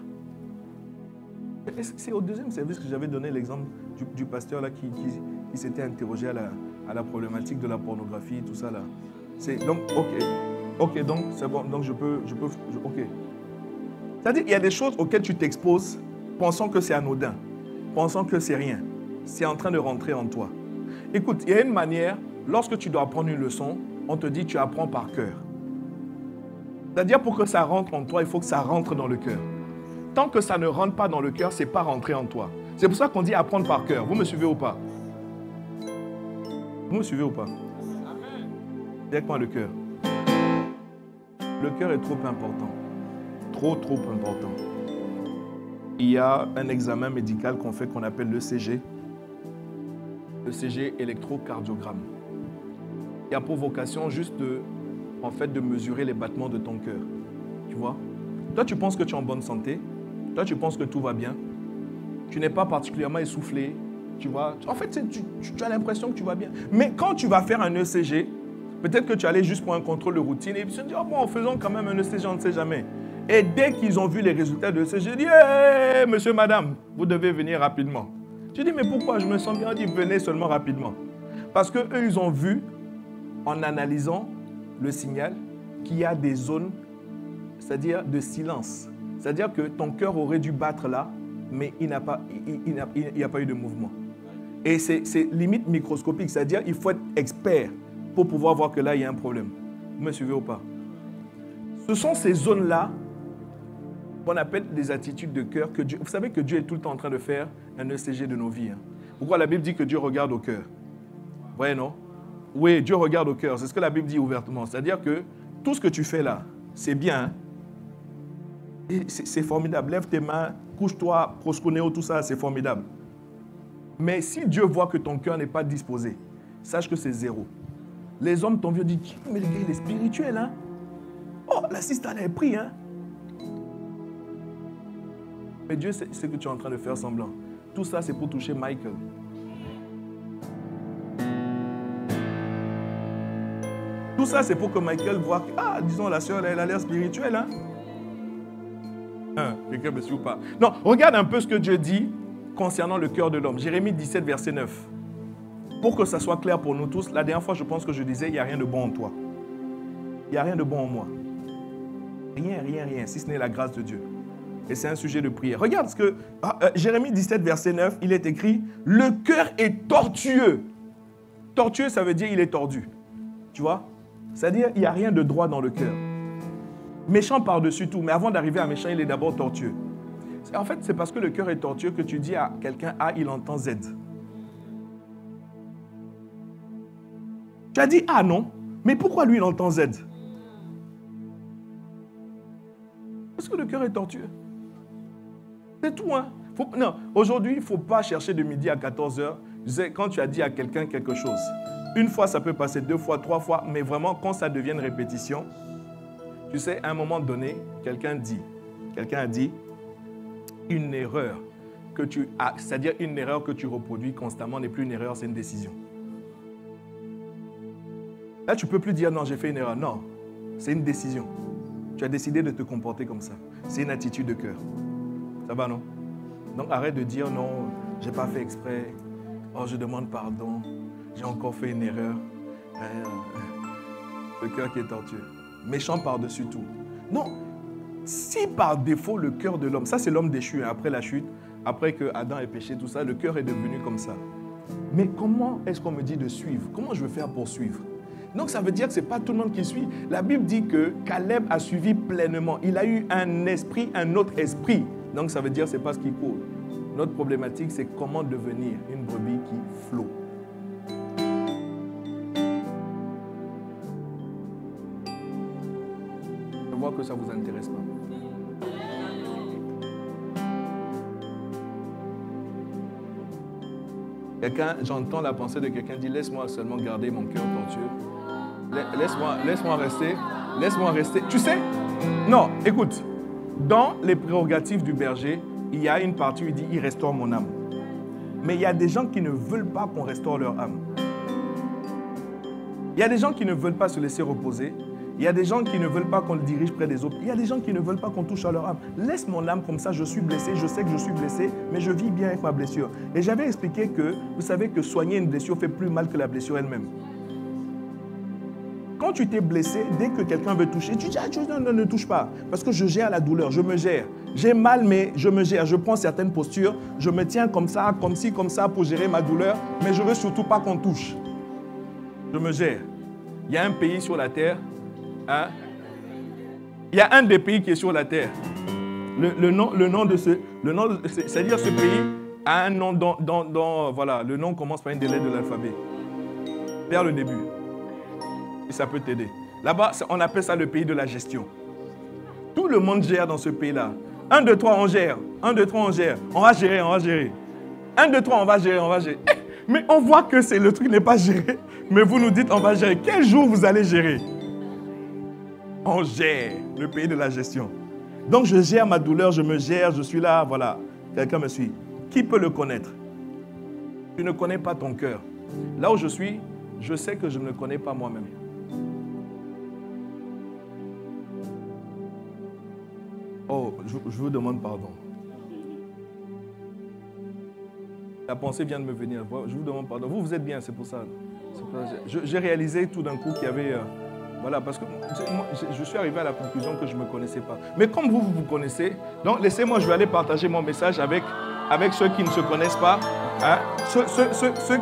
S1: C'est au deuxième service que j'avais donné l'exemple du pasteur là, qui s'était interrogé à la problématique de la pornographie, tout ça là. Donc, ok, donc c'est bon, donc ok. C'est-à-dire qu'il y a des choses auxquelles tu t'exposes, pensant que c'est anodin, pensant que c'est rien. C'est en train de rentrer en toi. Écoute, il y a une manière, lorsque tu dois apprendre une leçon, on te dit tu apprends par cœur. C'est-à-dire pour que ça rentre en toi, il faut que ça rentre dans le cœur. Tant que ça ne rentre pas dans le cœur, ce n'est pas rentré en toi. C'est pour ça qu'on dit apprendre par cœur. Vous me suivez ou pas? Vous me suivez ou pas? Dites-moi le cœur. Le cœur est trop important. Trop important. Il y a un examen médical qu'on fait qu'on appelle l'ECG. L'ECG électrocardiogramme. Il y a pour vocation juste de mesurer les battements de ton cœur. Tu vois? Toi, tu penses que tu es en bonne santé. Toi, tu penses que tout va bien. Tu n'es pas particulièrement essoufflé. Tu vois? En fait, tu as l'impression que tu vas bien. Mais quand tu vas faire un ECG, peut-être que tu allais juste pour un contrôle de routine et ils se disent, oh bon, faisons quand même un ECG, on ne sait jamais. Et dès qu'ils ont vu les résultats de l'ECG, ils disent, hey, monsieur, madame, vous devez venir rapidement. Tu dis, mais pourquoi? Je me sens bien. On dit, venez seulement rapidement. Parce qu'eux, ils ont vu, en analysant le signal, qu'il y a des zones, c'est-à-dire de silence. C'est-à-dire que ton cœur aurait dû battre là, mais il n'y a pas eu de mouvement. Et c'est limite microscopique, c'est-à-dire qu'il faut être expert pour pouvoir voir que là, il y a un problème. Vous me suivez ou pas? Ce sont ces zones-là qu'on appelle des attitudes de cœur que Dieu... Vous savez que Dieu est tout le temps en train de faire un ECG de nos vies. Hein. Pourquoi la Bible dit que Dieu regarde au cœur? Vous voyez, non? Oui, Dieu regarde au cœur. C'est ce que la Bible dit ouvertement. C'est-à-dire que tout ce que tu fais là, c'est bien. Hein? C'est formidable. Lève tes mains, couche-toi, proskuneo, tout ça, c'est formidable. Mais si Dieu voit que ton cœur n'est pas disposé, sache que c'est zéro. Les hommes t'ont vu dire, mais le gars, il est spirituel, hein? Oh, l'assistant, elle est pris, hein? Mais Dieu sait ce que tu es en train de faire semblant. Tout ça, c'est pour toucher Michael. Tout ça, c'est pour que Michael voit que, ah, disons, la sœur, elle a l'air spirituelle, hein? Quelqu'un me suit ou pas? Non, regarde un peu ce que Dieu dit concernant le cœur de l'homme. Jérémie 17, verset 9. Pour que ça soit clair pour nous tous, la dernière fois, je pense que je disais, il n'y a rien de bon en toi. Il n'y a rien de bon en moi. Rien, si ce n'est la grâce de Dieu. Et c'est un sujet de prière. Regarde ce que Jérémie 17, verset 9, il est écrit, le cœur est tortueux. Tortueux, ça veut dire il est tordu. Tu vois? C'est-à-dire, il n'y a rien de droit dans le cœur. Méchant par-dessus tout, mais avant d'arriver à méchant, il est d'abord tortueux. En fait, c'est parce que le cœur est tortueux que tu dis à quelqu'un A, il entend Z. Tu as dit A, non? Mais pourquoi lui, il entend Z? Parce que le cœur est tortueux. C'est tout, hein? Non, aujourd'hui, il ne faut pas chercher de midi à 14h. Tu sais, quand tu as dit à quelqu'un quelque chose, une fois, ça peut passer 2 fois, 3 fois, mais vraiment, quand ça devient une répétition, tu sais, à un moment donné, quelqu'un a dit, une erreur que tu as, c'est-à-dire une erreur que tu reproduis constamment n'est plus une erreur, c'est une décision. Là, tu ne peux plus dire, non, j'ai fait une erreur. Non, c'est une décision. Tu as décidé de te comporter comme ça. C'est une attitude de cœur. Ça va, non? Donc, arrête de dire, non, je n'ai pas fait exprès. Oh, je demande pardon. J'ai encore fait une erreur. Le cœur qui est tortueux. Méchant par-dessus tout. Non. Si par défaut, le cœur de l'homme, ça c'est l'homme déchu, hein, après la chute, après que Adam ait péché, tout ça, le cœur est devenu comme ça. Mais comment est-ce qu'on me dit de suivre? Comment je vais faire pour suivre? Donc ça veut dire que ce n'est pas tout le monde qui suit. La Bible dit que Caleb a suivi pleinement. Il a eu un esprit, un autre esprit. Donc ça veut dire que ce n'est pas ce qui court. Notre problématique, c'est comment devenir une brebis qui flotte. Je vois que ça ne vous intéresse pas. Quelqu'un, j'entends la pensée de quelqu'un dit, laisse-moi seulement garder mon cœur tortueux. Laisse-moi rester. Tu sais? Non, écoute. Dans les prérogatives du berger, il y a une partie où il dit, il restaure mon âme. Mais il y a des gens qui ne veulent pas qu'on restaure leur âme. Il y a des gens qui ne veulent pas se laisser reposer. Il y a des gens qui ne veulent pas qu'on le dirige près des autres. Il y a des gens qui ne veulent pas qu'on touche à leur âme. Laisse mon âme comme ça, je suis blessé, je sais que je suis blessé, mais je vis bien avec ma blessure. Et j'avais expliqué que, vous savez que soigner une blessure fait plus mal que la blessure elle-même. Quand tu t'es blessé, dès que quelqu'un veut toucher, tu dis, non, ne touche pas. Parce que je gère la douleur, je me gère. J'ai mal, mais je me gère. Je prends certaines postures, je me tiens comme ça, comme ci, comme ça, pour gérer ma douleur, mais je ne veux surtout pas qu'on touche. Je me gère. Il y a un pays sur la terre, hein? Il y a un des pays qui est sur la terre. Le nom de ce... C'est-à-dire ce pays a un nom voilà, le nom commence par une des lettres de l'alphabet. Vers le début. Et ça peut t'aider. Là-bas, on appelle ça le pays de la gestion. Tout le monde gère dans ce pays-là. 1, 2, 3, on gère. 1, 2, 3, on gère. On va gérer. 1, 2, 3, on va gérer. Mais on voit que le truc n'est pas géré. Mais vous nous dites, on va gérer. Quel jour vous allez gérer? On gère le pays de la gestion. Donc, je gère ma douleur, je me gère, je suis là, voilà. Quelqu'un me suit. Qui peut le connaître? Tu ne connais pas ton cœur. Là où je suis, je sais que je ne le connais pas moi-même. Oh, je vous demande pardon. La pensée vient de me venir. Je vous demande pardon. Vous êtes bien, c'est pour ça. J'ai réalisé tout d'un coup qu'il y avait Voilà, parce que moi, je suis arrivé à la conclusion que je ne me connaissais pas. Mais comme vous vous connaissez, donc laissez-moi, je vais aller partager mon message avec ceux qui ne se connaissent pas, hein,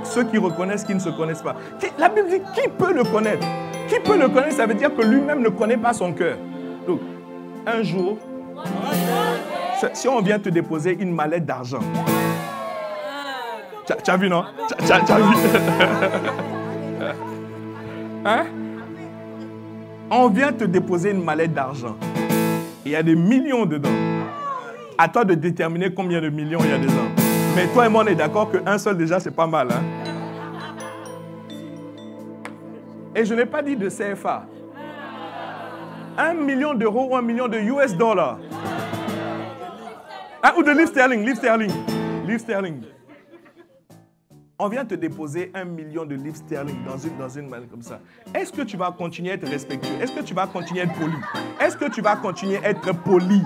S1: ceux qui reconnaissent, qui ne se connaissent pas. La Bible dit, qui peut le connaître? Qui peut le connaître, ça veut dire que lui-même ne connaît pas son cœur. Donc, un jour, si on vient te déposer une mallette d'argent, tu as vu, non? Tu as vu? Hein? On vient te déposer une mallette d'argent. Il y a des millions dedans. À toi de déterminer combien de millions il y a dedans. Mais toi et moi, on est d'accord qu'un seul déjà, c'est pas mal. Hein? Et je n'ai pas dit de CFA. 1 million d'euros ou 1 million de US dollars. Hein? Ou de livres sterling, livres sterling. Livres sterling. On vient te déposer 1 million de livres sterling dans une malle comme ça. Est-ce que tu vas continuer à être respectueux? Est-ce que tu vas continuer à être poli? Est-ce que tu vas continuer à être poli?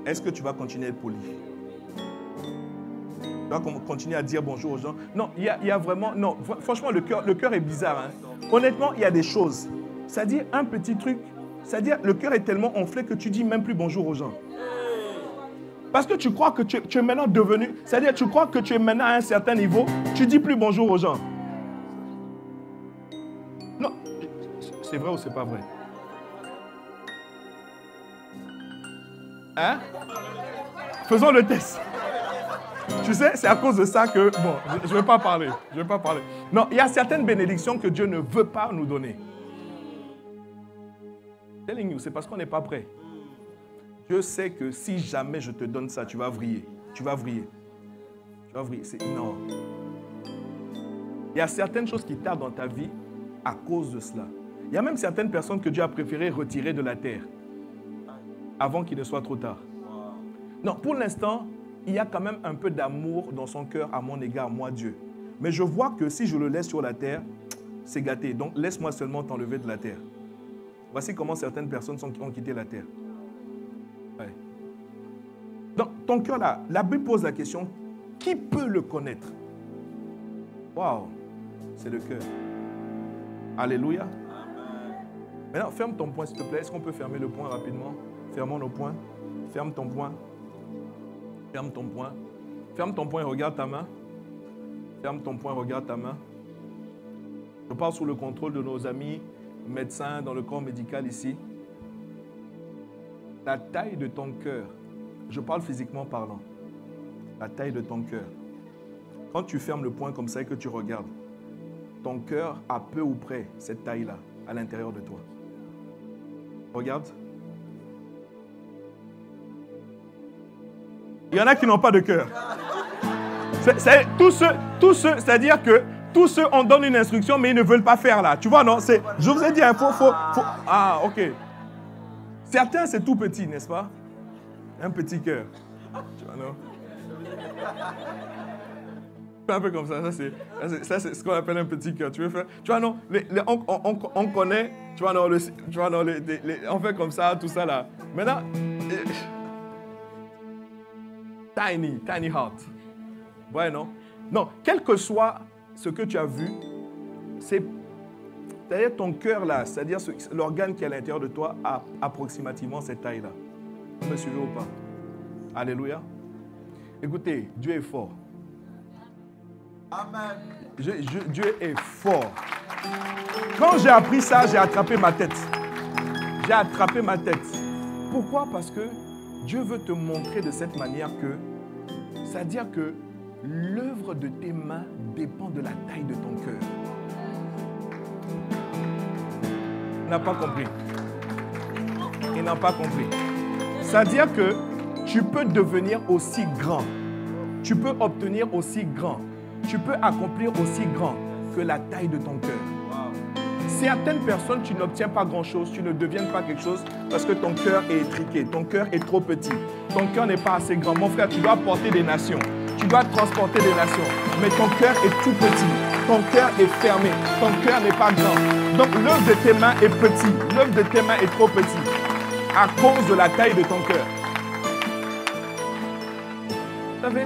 S1: Est-ce que tu vas continuer à être poli? Tu vas continuer à dire bonjour aux gens? Non, il y a vraiment... Non, franchement, le cœur est bizarre. Hein. Honnêtement, il y a des choses. C'est-à-dire, un petit truc. C'est-à-dire, le cœur est tellement enflé que tu dis même plus bonjour aux gens. Parce que tu crois que tu es maintenant devenu... C'est-à-dire, tu crois que tu es maintenant à un certain niveau, tu ne dis plus bonjour aux gens. Non, c'est vrai ou c'est pas vrai? Hein? Faisons le test. Tu sais, c'est à cause de ça que... Bon, je ne vais pas parler. Je vais pas parler. Non, il y a certaines bénédictions que Dieu ne veut pas nous donner. Telling you, c'est parce qu'on n'est pas prêt. Dieu sait que si jamais je te donne ça, tu vas vriller. Tu vas vriller. Tu vas vriller. Non. Il y a certaines choses qui tardent dans ta vie à cause de cela. Il y a même certaines personnes que Dieu a préféré retirer de la terre avant qu'il ne soit trop tard. Non, pour l'instant, il y a quand même un peu d'amour dans son cœur à mon égard, moi Dieu. Mais je vois que si je le laisse sur la terre, c'est gâté. Donc laisse-moi seulement t'enlever de la terre. Voici comment certaines personnes ont quitté la terre. Ouais. Donc ton cœur là, la Bible pose la question, qui peut le connaître? Waouh, c'est le cœur. Alléluia. Maintenant, ferme ton poing s'il te plaît. Est-ce qu'on peut fermer le poing rapidement? Fermons nos poings. Ferme ton poing. Ferme ton poing. Ferme ton poing et regarde ta main. Ferme ton poing et regarde ta main. Je parle sous le contrôle de nos amis médecins dans le corps médical ici. La taille de ton cœur, je parle physiquement parlant, la taille de ton cœur. Quand tu fermes le poing comme ça et que tu regardes, ton cœur a peu ou près cette taille-là à l'intérieur de toi. Regarde. Il y en a qui n'ont pas de cœur. Tous ceux, c'est-à-dire que tous ceux, on donne une instruction, mais ils ne veulent pas faire là. Tu vois, non? Je vous ai dit, il faut... Ah, ok. Certains, c'est tout petit, n'est-ce pas? Un petit cœur. Tu vois, non? Un peu comme ça. Ça, c'est ce qu'on appelle un petit cœur. Tu veux faire? Tu vois, non? On connaît, tu vois, non? On fait comme ça, tout ça là. Maintenant... Tiny heart. Ouais, non? Non, quel que soit ce que tu as vu, c'est-à-dire ton cœur là, c'est-à-dire l'organe qui est à l'intérieur de toi a approximativement cette taille-là. Vous me suivez ou pas? Alléluia. Écoutez, Dieu est fort. Amen. Dieu est fort. Quand j'ai appris ça, j'ai attrapé ma tête. J'ai attrapé ma tête. Pourquoi? Parce que Dieu veut te montrer de cette manière que, c'est-à-dire que l'œuvre de tes mains dépend de la taille de ton cœur. Il n'a pas compris. Il n'a pas compris. C'est-à-dire que tu peux devenir aussi grand. Tu peux obtenir aussi grand. Tu peux accomplir aussi grand que la taille de ton cœur. Certaines personnes, tu n'obtiens pas grand-chose, tu ne deviens pas quelque chose parce que ton cœur est étriqué, ton cœur est trop petit, ton cœur n'est pas assez grand. Mon frère, tu dois porter des nations, tu dois transporter des nations, mais ton cœur est tout petit, ton cœur est fermé, ton cœur n'est pas grand. Donc l'œuvre de tes mains est petit, l'œuvre de tes mains est trop petit à cause de la taille de ton cœur. Vous savez,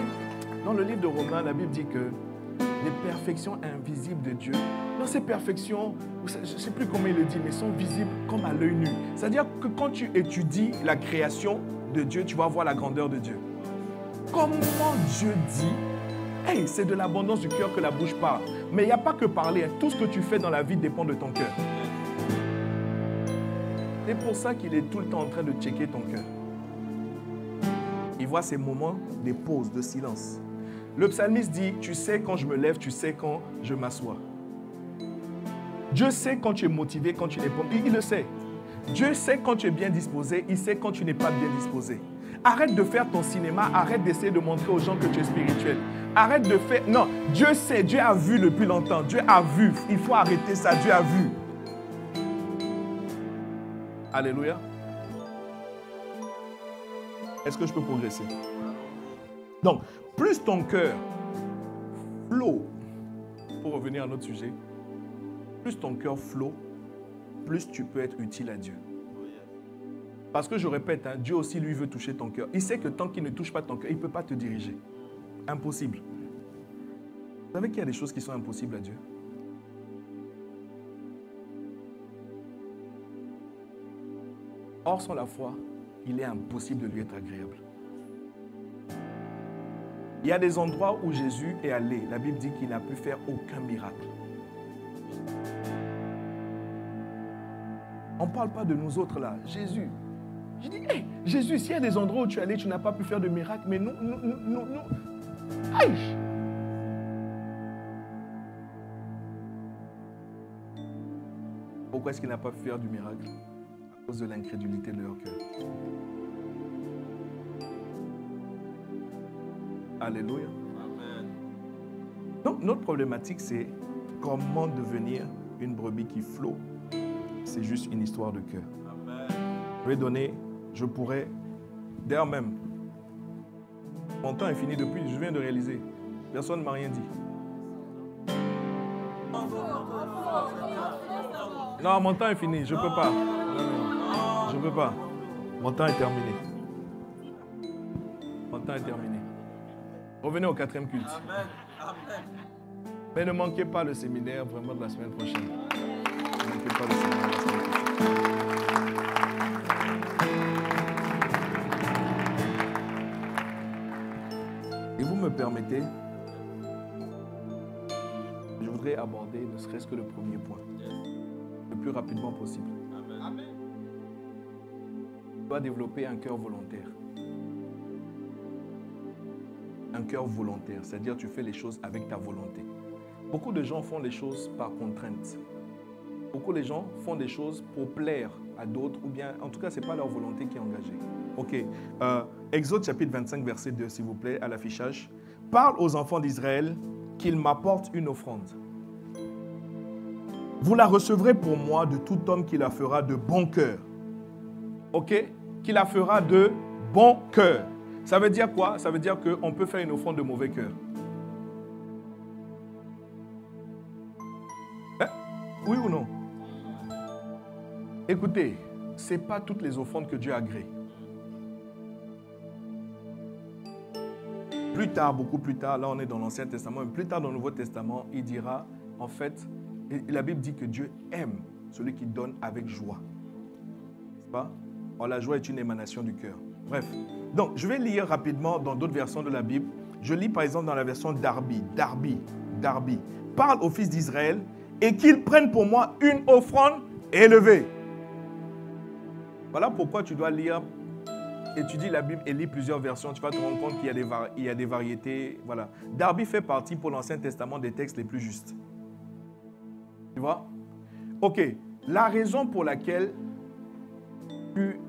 S1: dans le livre de Romains, la Bible dit que les perfections invisibles de Dieu. Dans ces perfections, je ne sais plus comment il le dit, mais sont visibles comme à l'œil nu. C'est-à-dire que quand tu étudies la création de Dieu, tu vas voir la grandeur de Dieu. Comment Dieu dit, hey, c'est de l'abondance du cœur que la bouche parle. Mais il n'y a pas que parler. Tout ce que tu fais dans la vie dépend de ton cœur. C'est pour ça qu'il est tout le temps en train de checker ton cœur. Il voit ces moments, des pauses, de silence. Le psalmiste dit, tu sais quand je me lève, tu sais quand je m'assois. Dieu sait quand tu es motivé, quand tu n'es pas. Il le sait. Dieu sait quand tu es bien disposé, il sait quand tu n'es pas bien disposé. Arrête de faire ton cinéma, arrête d'essayer de montrer aux gens que tu es spirituel. Arrête de faire... Non, Dieu sait, Dieu a vu depuis longtemps. Dieu a vu. Il faut arrêter ça, Dieu a vu. Alléluia. Est-ce que je peux progresser? Donc, plus ton cœur flot, pour revenir à notre sujet, plus ton cœur flot, plus tu peux être utile à Dieu. Parce que je répète, hein, Dieu aussi lui veut toucher ton cœur. Il sait que tant qu'il ne touche pas ton cœur, il ne peut pas te diriger. Impossible. Vous savez qu'il y a des choses qui sont impossibles à Dieu? Or, sans la foi, il est impossible de lui être agréable. Il y a des endroits où Jésus est allé. La Bible dit qu'il n'a pu faire aucun miracle. On ne parle pas de nous autres là. Jésus. Je dis, hey, Jésus, s'il y a des endroits où tu es allé, tu n'as pas pu faire de miracle, mais nous. Aïe! Pourquoi est-ce qu'il n'a pas pu faire du miracle? À cause de l'incrédulité de leur cœur. Alléluia. Amen. Donc, notre problématique, c'est comment devenir une brebis qui flot. C'est juste une histoire de cœur. Amen. Je vais donner, je pourrais, d'ailleurs même, mon temps est fini depuis, je viens de réaliser. Personne ne m'a rien dit. Non, mon temps est fini, je ne peux pas. Non, je ne peux pas. Mon temps est terminé. Mon temps est terminé. Revenez au 4e culte. Mais ne manquez pas le séminaire vraiment de la semaine prochaine. Ne manquez pas le séminaire de la semaine prochaine. Et vous me permettez, je voudrais aborder ne serait-ce que le premier point, le plus rapidement possible. Amen. Tu dois développer un cœur volontaire. Un cœur volontaire, c'est-à-dire tu fais les choses avec ta volonté. Beaucoup de gens font les choses par contrainte. Beaucoup de gens font des choses pour plaire à d'autres, ou bien, en tout cas, ce n'est pas leur volonté qui est engagée. Ok, Exode chapitre 25, verset 2, s'il vous plaît, à l'affichage. Parle aux enfants d'Israël qu'ils m'apportent une offrande. Vous la recevrez pour moi de tout homme qui la fera de bon cœur. Ok, qui la fera de bon cœur. Ça veut dire quoi? Ça veut dire qu'on peut faire une offrande de mauvais cœur. Hein? Oui ou non? Écoutez, ce n'est pas toutes les offrandes que Dieu agrée. Plus tard, beaucoup plus tard, là on est dans l'Ancien Testament, mais plus tard dans le Nouveau Testament, il dira, en fait, la Bible dit que Dieu aime celui qui donne avec joie. C'est pas? Or, la joie est une émanation du cœur. Bref. Donc, je vais lire rapidement dans d'autres versions de la Bible. Je lis par exemple dans la version Darby. Parle aux fils d'Israël et qu'ils prennent pour moi une offrande élevée. Voilà pourquoi tu dois lire, étudier la Bible et lire plusieurs versions. Tu vas te rendre compte qu'il y a des variétés. Voilà. Darby fait partie pour l'Ancien Testament des textes les plus justes. Tu vois? Ok. La raison pour laquelle tu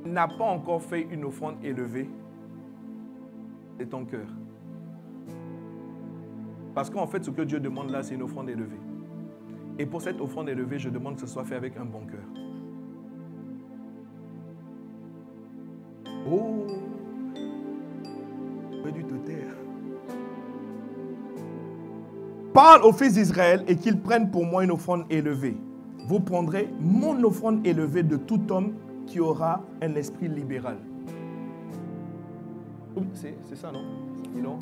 S1: n'as pas encore fait une offrande élevée, c'est ton cœur. Parce qu'en fait, ce que Dieu demande là, c'est une offrande élevée. Et pour cette offrande élevée, je demande que ce soit fait avec un bon cœur. Oh, j'aurais dû te taire. Parle aux fils d'Israël et qu'ils prennent pour moi une offrande élevée. Vous prendrez mon offrande élevée de tout homme qui aura un esprit libéral. C'est ça, non? Non?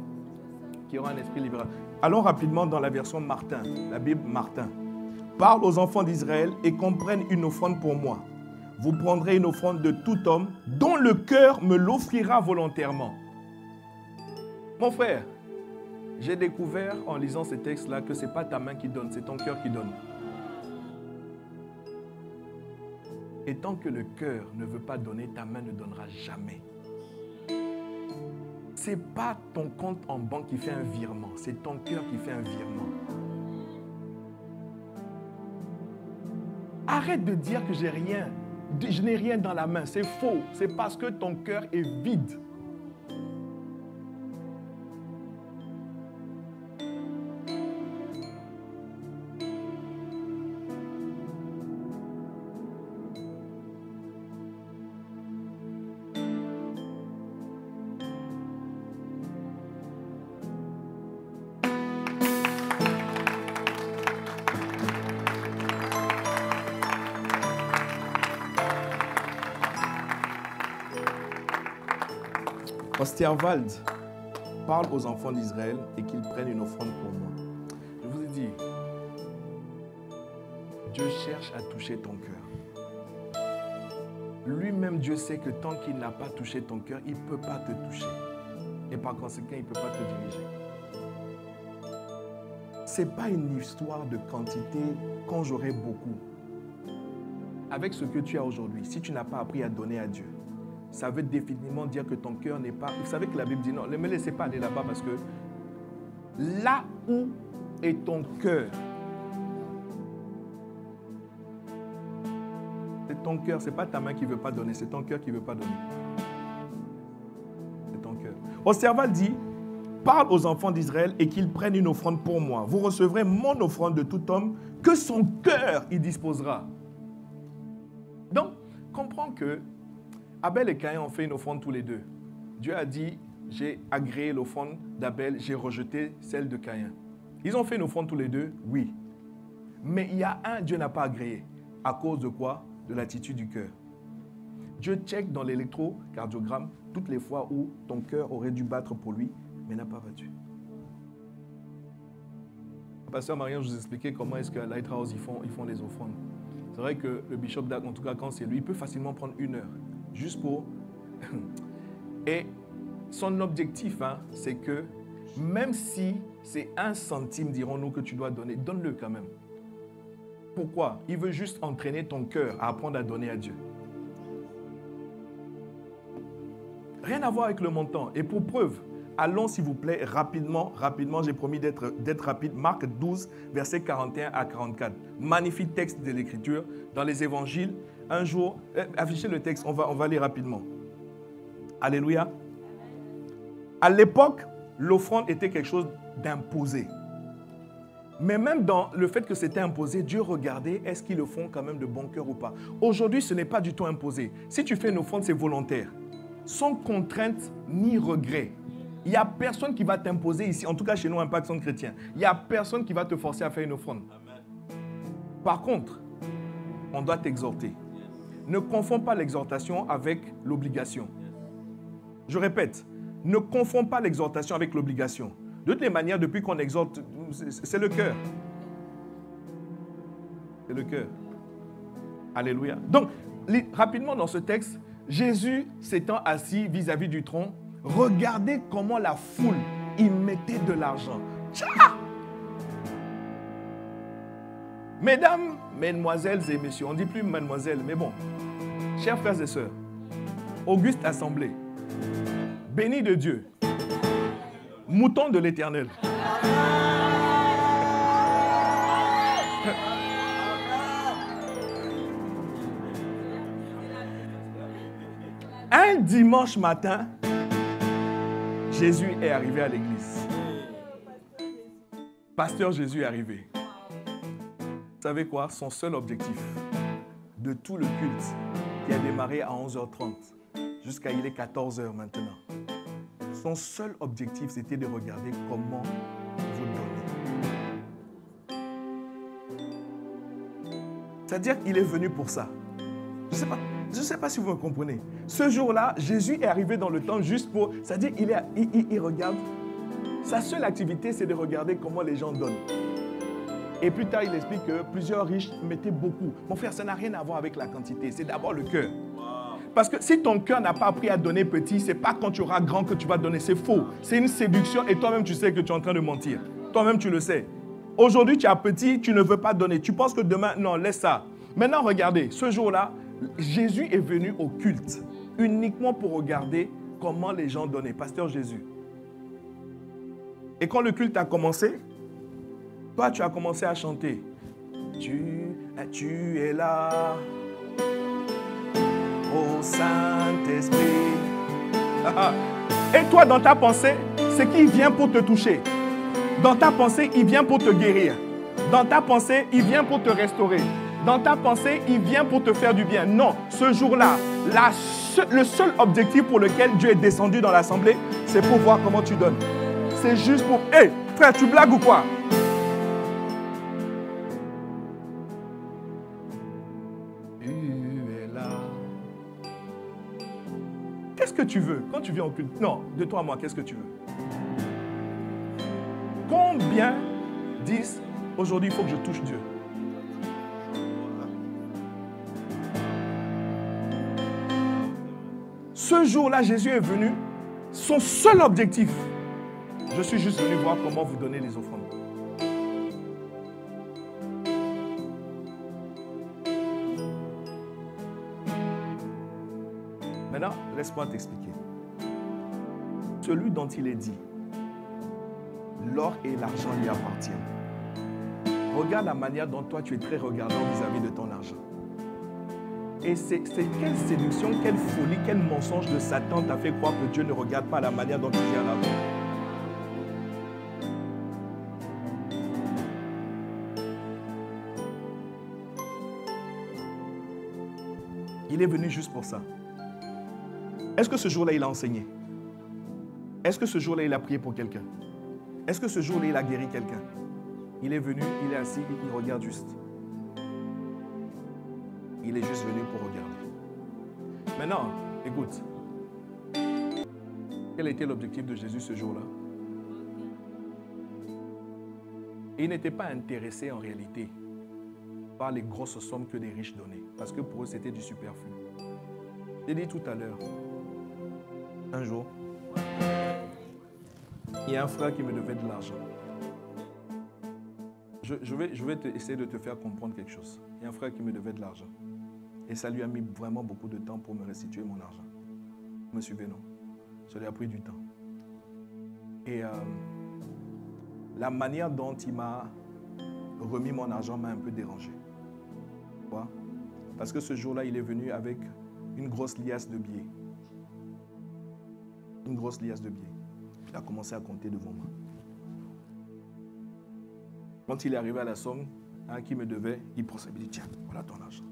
S1: qui aura un esprit libéral. Allons rapidement dans la version Martin, la Bible Martin. Parle aux enfants d'Israël et qu'on prenne une offrande pour moi. Vous prendrez une offrande de tout homme dont le cœur me l'offrira volontairement. Mon frère, j'ai découvert en lisant ces textes-là que ce n'est pas ta main qui donne, c'est ton cœur qui donne. Et tant que le cœur ne veut pas donner, ta main ne donnera jamais. Ce n'est pas ton compte en banque qui fait un virement, c'est ton cœur qui fait un virement. Arrête de dire que j'ai rien, je n'ai rien dans la main, c'est faux. C'est parce que ton cœur est vide. Osterwald parle aux enfants d'Israël et qu'ils prennent une offrande pour moi. Je vous ai dit, Dieu cherche à toucher ton cœur. Lui-même, Dieu sait que tant qu'il n'a pas touché ton cœur, il ne peut pas te toucher. Et par conséquent, il ne peut pas te diriger. Ce n'est pas une histoire de quantité quand j'aurai beaucoup. Avec ce que tu as aujourd'hui, si tu n'as pas appris à donner à Dieu, ça veut définitivement dire que ton cœur n'est pas... Vous savez que la Bible dit non, ne me laissez pas aller là-bas parce que là où est ton cœur, c'est ton cœur, ce n'est pas ta main qui ne veut pas donner, c'est ton cœur qui ne veut pas donner. C'est ton cœur. Osterwald dit, parle aux enfants d'Israël et qu'ils prennent une offrande pour moi. Vous recevrez mon offrande de tout homme que son cœur y disposera. Donc, comprends que Abel et Caïn ont fait une offrande tous les deux. Dieu a dit, j'ai agréé l'offrande d'Abel, j'ai rejeté celle de Caïn. Ils ont fait une offrande tous les deux, oui. Mais il y a un, Dieu n'a pas agréé. À cause de quoi? De l'attitude du cœur. Dieu check dans l'électrocardiogramme toutes les fois où ton cœur aurait dû battre pour lui, mais n'a pas battu. Pasteur Marion, je vous expliquais comment est-ce qu'à Lighthouse, ils font les offrandes. C'est vrai que le bishop d'Arc, en tout cas quand c'est lui, il peut facilement prendre 1 heure. Juste pour... Et son objectif, c'est que même si c'est 1 centime, dirons-nous, que tu dois donner, donne-le quand même. Pourquoi? Il veut juste entraîner ton cœur à apprendre à donner à Dieu. Rien à voir avec le montant. Et pour preuve, allons s'il vous plaît rapidement, j'ai promis d'être rapide. Marc 12, versets 41 à 44. Magnifique texte de l'Écriture dans les évangiles. Un jour, affichez le texte, on va aller rapidement. Alléluia. À l'époque, l'offrande était quelque chose d'imposé. Mais même dans le fait que c'était imposé, Dieu regardait, est-ce qu'ils le font quand même de bon cœur ou pas. Aujourd'hui, ce n'est pas du tout imposé. Si tu fais une offrande, c'est volontaire. Sans contrainte ni regret. Il n'y a personne qui va t'imposer ici, en tout cas chez nous, Impact Centre Chrétien. Il n'y a personne qui va te forcer à faire une offrande. Par contre, on doit t'exhorter. Ne confonds pas l'exhortation avec l'obligation. Je répète, ne confonds pas l'exhortation avec l'obligation. De toutes les manières, depuis qu'on exhorte, c'est le cœur. C'est le cœur. Alléluia. Donc, rapidement dans ce texte, Jésus s'étant assis vis-à-vis du trône, regardez comment la foule y mettait de l'argent. Tcha! Mesdames, mesdemoiselles et messieurs, on ne dit plus mademoiselle, mais bon, chers frères et sœurs, auguste assemblée, béni de Dieu, mouton de l'Éternel. Un dimanche matin, Jésus est arrivé à l'église. Pasteur Jésus est arrivé. Vous savez quoi? Son seul objectif de tout le culte qui a démarré à 11h30 jusqu'à il est 14h maintenant. Son seul objectif, c'était de regarder comment vous donnez. C'est-à-dire qu'il est venu pour ça. Je ne sais pas si vous me comprenez. Ce jour-là, Jésus est arrivé dans le temps juste pour... C'est-à-dire qu'il il regarde Sa seule activité, c'est de regarder comment les gens donnent. Et plus tard, il explique que plusieurs riches mettaient beaucoup. Mon frère, ça n'a rien à voir avec la quantité. C'est d'abord le cœur. Parce que si ton cœur n'a pas appris à donner petit, ce n'est pas quand tu auras grand que tu vas donner. C'est faux. C'est une séduction et toi-même, tu sais que tu es en train de mentir. Toi-même, tu le sais. Aujourd'hui, tu es petit, tu ne veux pas donner. Tu penses que demain, non, laisse ça. Maintenant, regardez, ce jour-là, Jésus est venu au culte uniquement pour regarder comment les gens donnaient. Pasteur Jésus. Et quand le culte a commencé, toi, tu as commencé à chanter. Tu es là, ô Saint-Esprit. Et toi, dans ta pensée, c'est qu'il vient pour te toucher. Dans ta pensée, il vient pour te guérir. Dans ta pensée, il vient pour te restaurer. Dans ta pensée, il vient pour te faire du bien. Non, ce jour-là, le seul objectif pour lequel Dieu est descendu dans l'assemblée, c'est pour voir comment tu donnes. C'est juste pour... Hé, frère, tu blagues ou quoi? Tu es là. Qu'est-ce que tu veux quand tu viens au culte? Non, de toi à moi, qu'est-ce que tu veux? Combien disent, aujourd'hui, il faut que je touche Dieu? Ce jour-là, Jésus est venu. Son seul objectif, je suis juste venu voir comment vous donnez les offrandes. Maintenant, laisse-moi t'expliquer. Celui dont il est dit, l'or et l'argent lui appartiennent. Regarde la manière dont toi tu es très regardant vis-à-vis de ton argent. Et c'est quelle séduction, quelle folie, quel mensonge de Satan t'a fait croire que Dieu ne regarde pas la manière dont tu viens l'argent. Il est venu juste pour ça. Est-ce que ce jour-là, il a enseigné? Est-ce que ce jour-là, il a prié pour quelqu'un? Est-ce que ce jour-là, il a guéri quelqu'un? Il est venu, il est assis, il regarde juste. Il est juste venu pour regarder. Maintenant, écoute. Quel était l'objectif de Jésus ce jour-là? Il n'était pas intéressé en réalité par les grosses sommes que les riches donnaient. Parce que pour eux, c'était du superflu. J'ai dit tout à l'heure, un jour, il y a un frère qui me devait de l'argent. Je vais essayer de te faire comprendre quelque chose. Il y a un frère qui me devait de l'argent. Et ça lui a mis vraiment beaucoup de temps pour me restituer mon argent. Vous me suivez, non? Ça lui a pris du temps. Et la manière dont il m'a remis mon argent m'a un peu dérangé. Pourquoi? Parce que ce jour-là, il est venu avec une grosse liasse de billets. Une grosse liasse de billets. Il a commencé à compter devant moi. Quand il est arrivé à la somme qui me devait, il procède, il dit, tiens, voilà ton argent.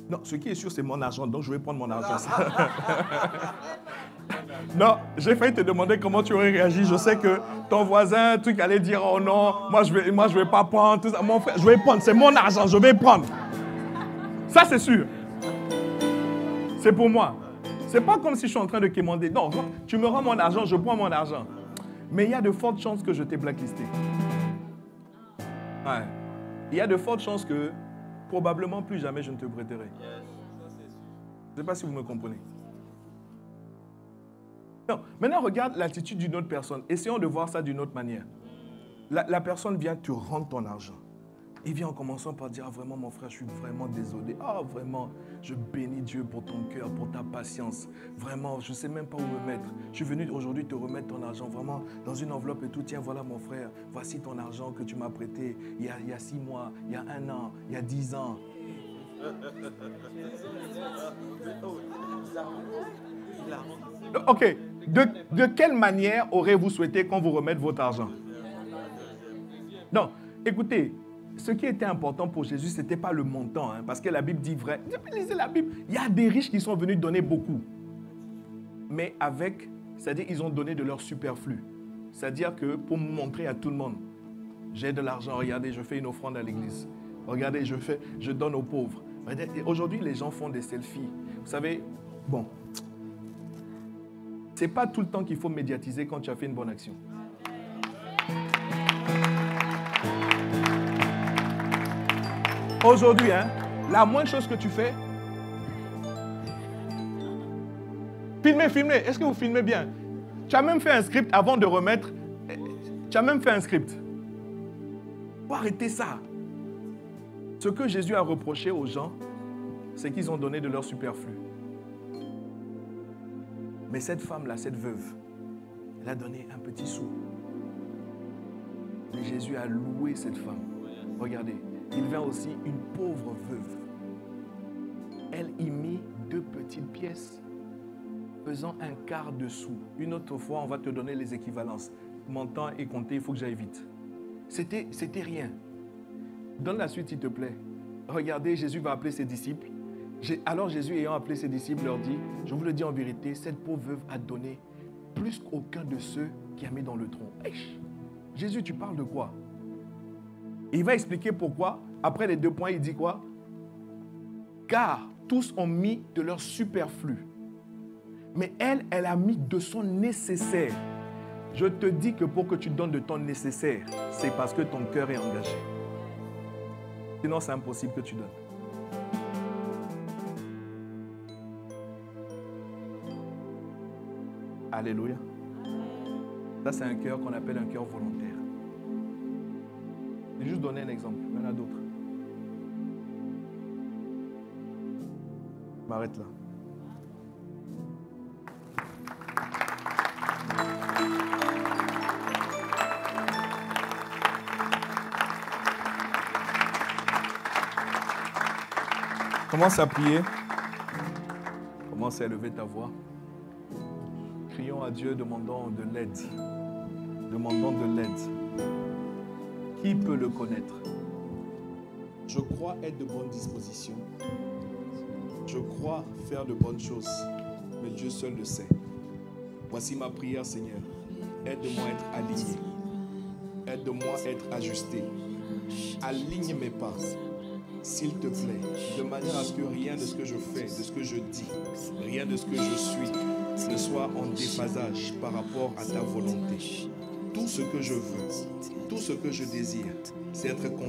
S1: Non, ce qui est sûr, c'est mon argent, donc je vais prendre mon argent. Non, j'ai failli te demander comment tu aurais réagi. Je sais que ton voisin, truc, allait dire, oh non, moi je vais pas prendre tout ça. Mon frère, je vais prendre, c'est mon argent, je vais prendre. Ça, c'est sûr. C'est pour moi. C'est pas comme si je suis en train de quémander. Non, tu me rends mon argent, je prends mon argent. Mais il y a de fortes chances que je t'ai blacklisté. Ouais. Il y a de fortes chances que probablement plus jamais je ne te prêterai. Je ne sais pas si vous me comprenez. Non. Maintenant, regarde l'attitude d'une autre personne. Essayons de voir ça d'une autre manière. La personne vient te rendre ton argent. Il vient en commençant par dire, ah, vraiment mon frère, je suis vraiment désolé. Ah, vraiment, je bénis Dieu pour ton cœur, pour ta patience. Vraiment, je ne sais même pas où me mettre. Je suis venu aujourd'hui te remettre ton argent, vraiment, dans une enveloppe et tout. Tiens, voilà mon frère, voici ton argent que tu m'as prêté il y a 6 mois, il y a 1 an, il y a 10 ans. Ok, de quelle manière aurez-vous souhaité qu'on vous remette votre argent? Non, écoutez, ce qui était important pour Jésus, ce n'était pas le montant, hein, parce que la Bible dit vrai. Lisez la Bible. Il y a des riches qui sont venus donner beaucoup. Mais avec, c'est-à-dire ils ont donné de leur superflu. C'est-à-dire que pour montrer à tout le monde, j'ai de l'argent, regardez, je fais une offrande à l'église. Regardez, je donne aux pauvres. Aujourd'hui, les gens font des selfies. Vous savez, bon, c'est pas tout le temps qu'il faut médiatiser quand tu as fait une bonne action. Aujourd'hui, hein, la moindre chose que tu fais, filmez. Est-ce que vous filmez bien? Tu as même fait un script avant de remettre. Tu as même fait un script. Il faut arrêter ça. Ce que Jésus a reproché aux gens, c'est qu'ils ont donné de leur superflu. Mais cette femme-là, cette veuve, elle a donné un petit sou. Et Jésus a loué cette femme. Regardez, il vient aussi une pauvre veuve. Elle y mit 2 petites pièces, faisant un quart de sou. Une autre fois, on va te donner les équivalences. Mon temps est compté, il faut que j'aille vite. C'était rien. Donne la suite, s'il te plaît. Regardez, Jésus va appeler ses disciples. Alors Jésus, ayant appelé ses disciples, leur dit, je vous le dis en vérité, cette pauvre veuve a donné plus qu'aucun de ceux qui a mis dans le tronc. Jésus, tu parles de quoi? Il va expliquer pourquoi. Après les 2 points, il dit quoi? Car tous ont mis de leur superflu. Mais elle a mis de son nécessaire. Je te dis que pour que tu donnes de ton nécessaire, c'est parce que ton cœur est engagé. Sinon, c'est impossible que tu donnes. Alléluia. Ça, c'est un cœur qu'on appelle un cœur volontaire. Je vais juste donner un exemple. Il y en a d'autres. Je m'arrête là. Commence à prier. Commence à élever ta voix. Crions à Dieu, demandons de l'aide. Demandons de l'aide. Qui peut le connaître? Je crois être de bonne disposition. Je crois faire de bonnes choses. Mais Dieu seul le sait. Voici ma prière, Seigneur. Aide-moi à être aligné. Aide-moi à être ajusté. Aligne mes pas. S'il te plaît, de manière à ce que rien de ce que je fais, de ce que je dis, rien de ce que je suis, ne soit en déphasage par rapport à ta volonté. Tout ce que je veux, tout ce que je désire, c'est être confiant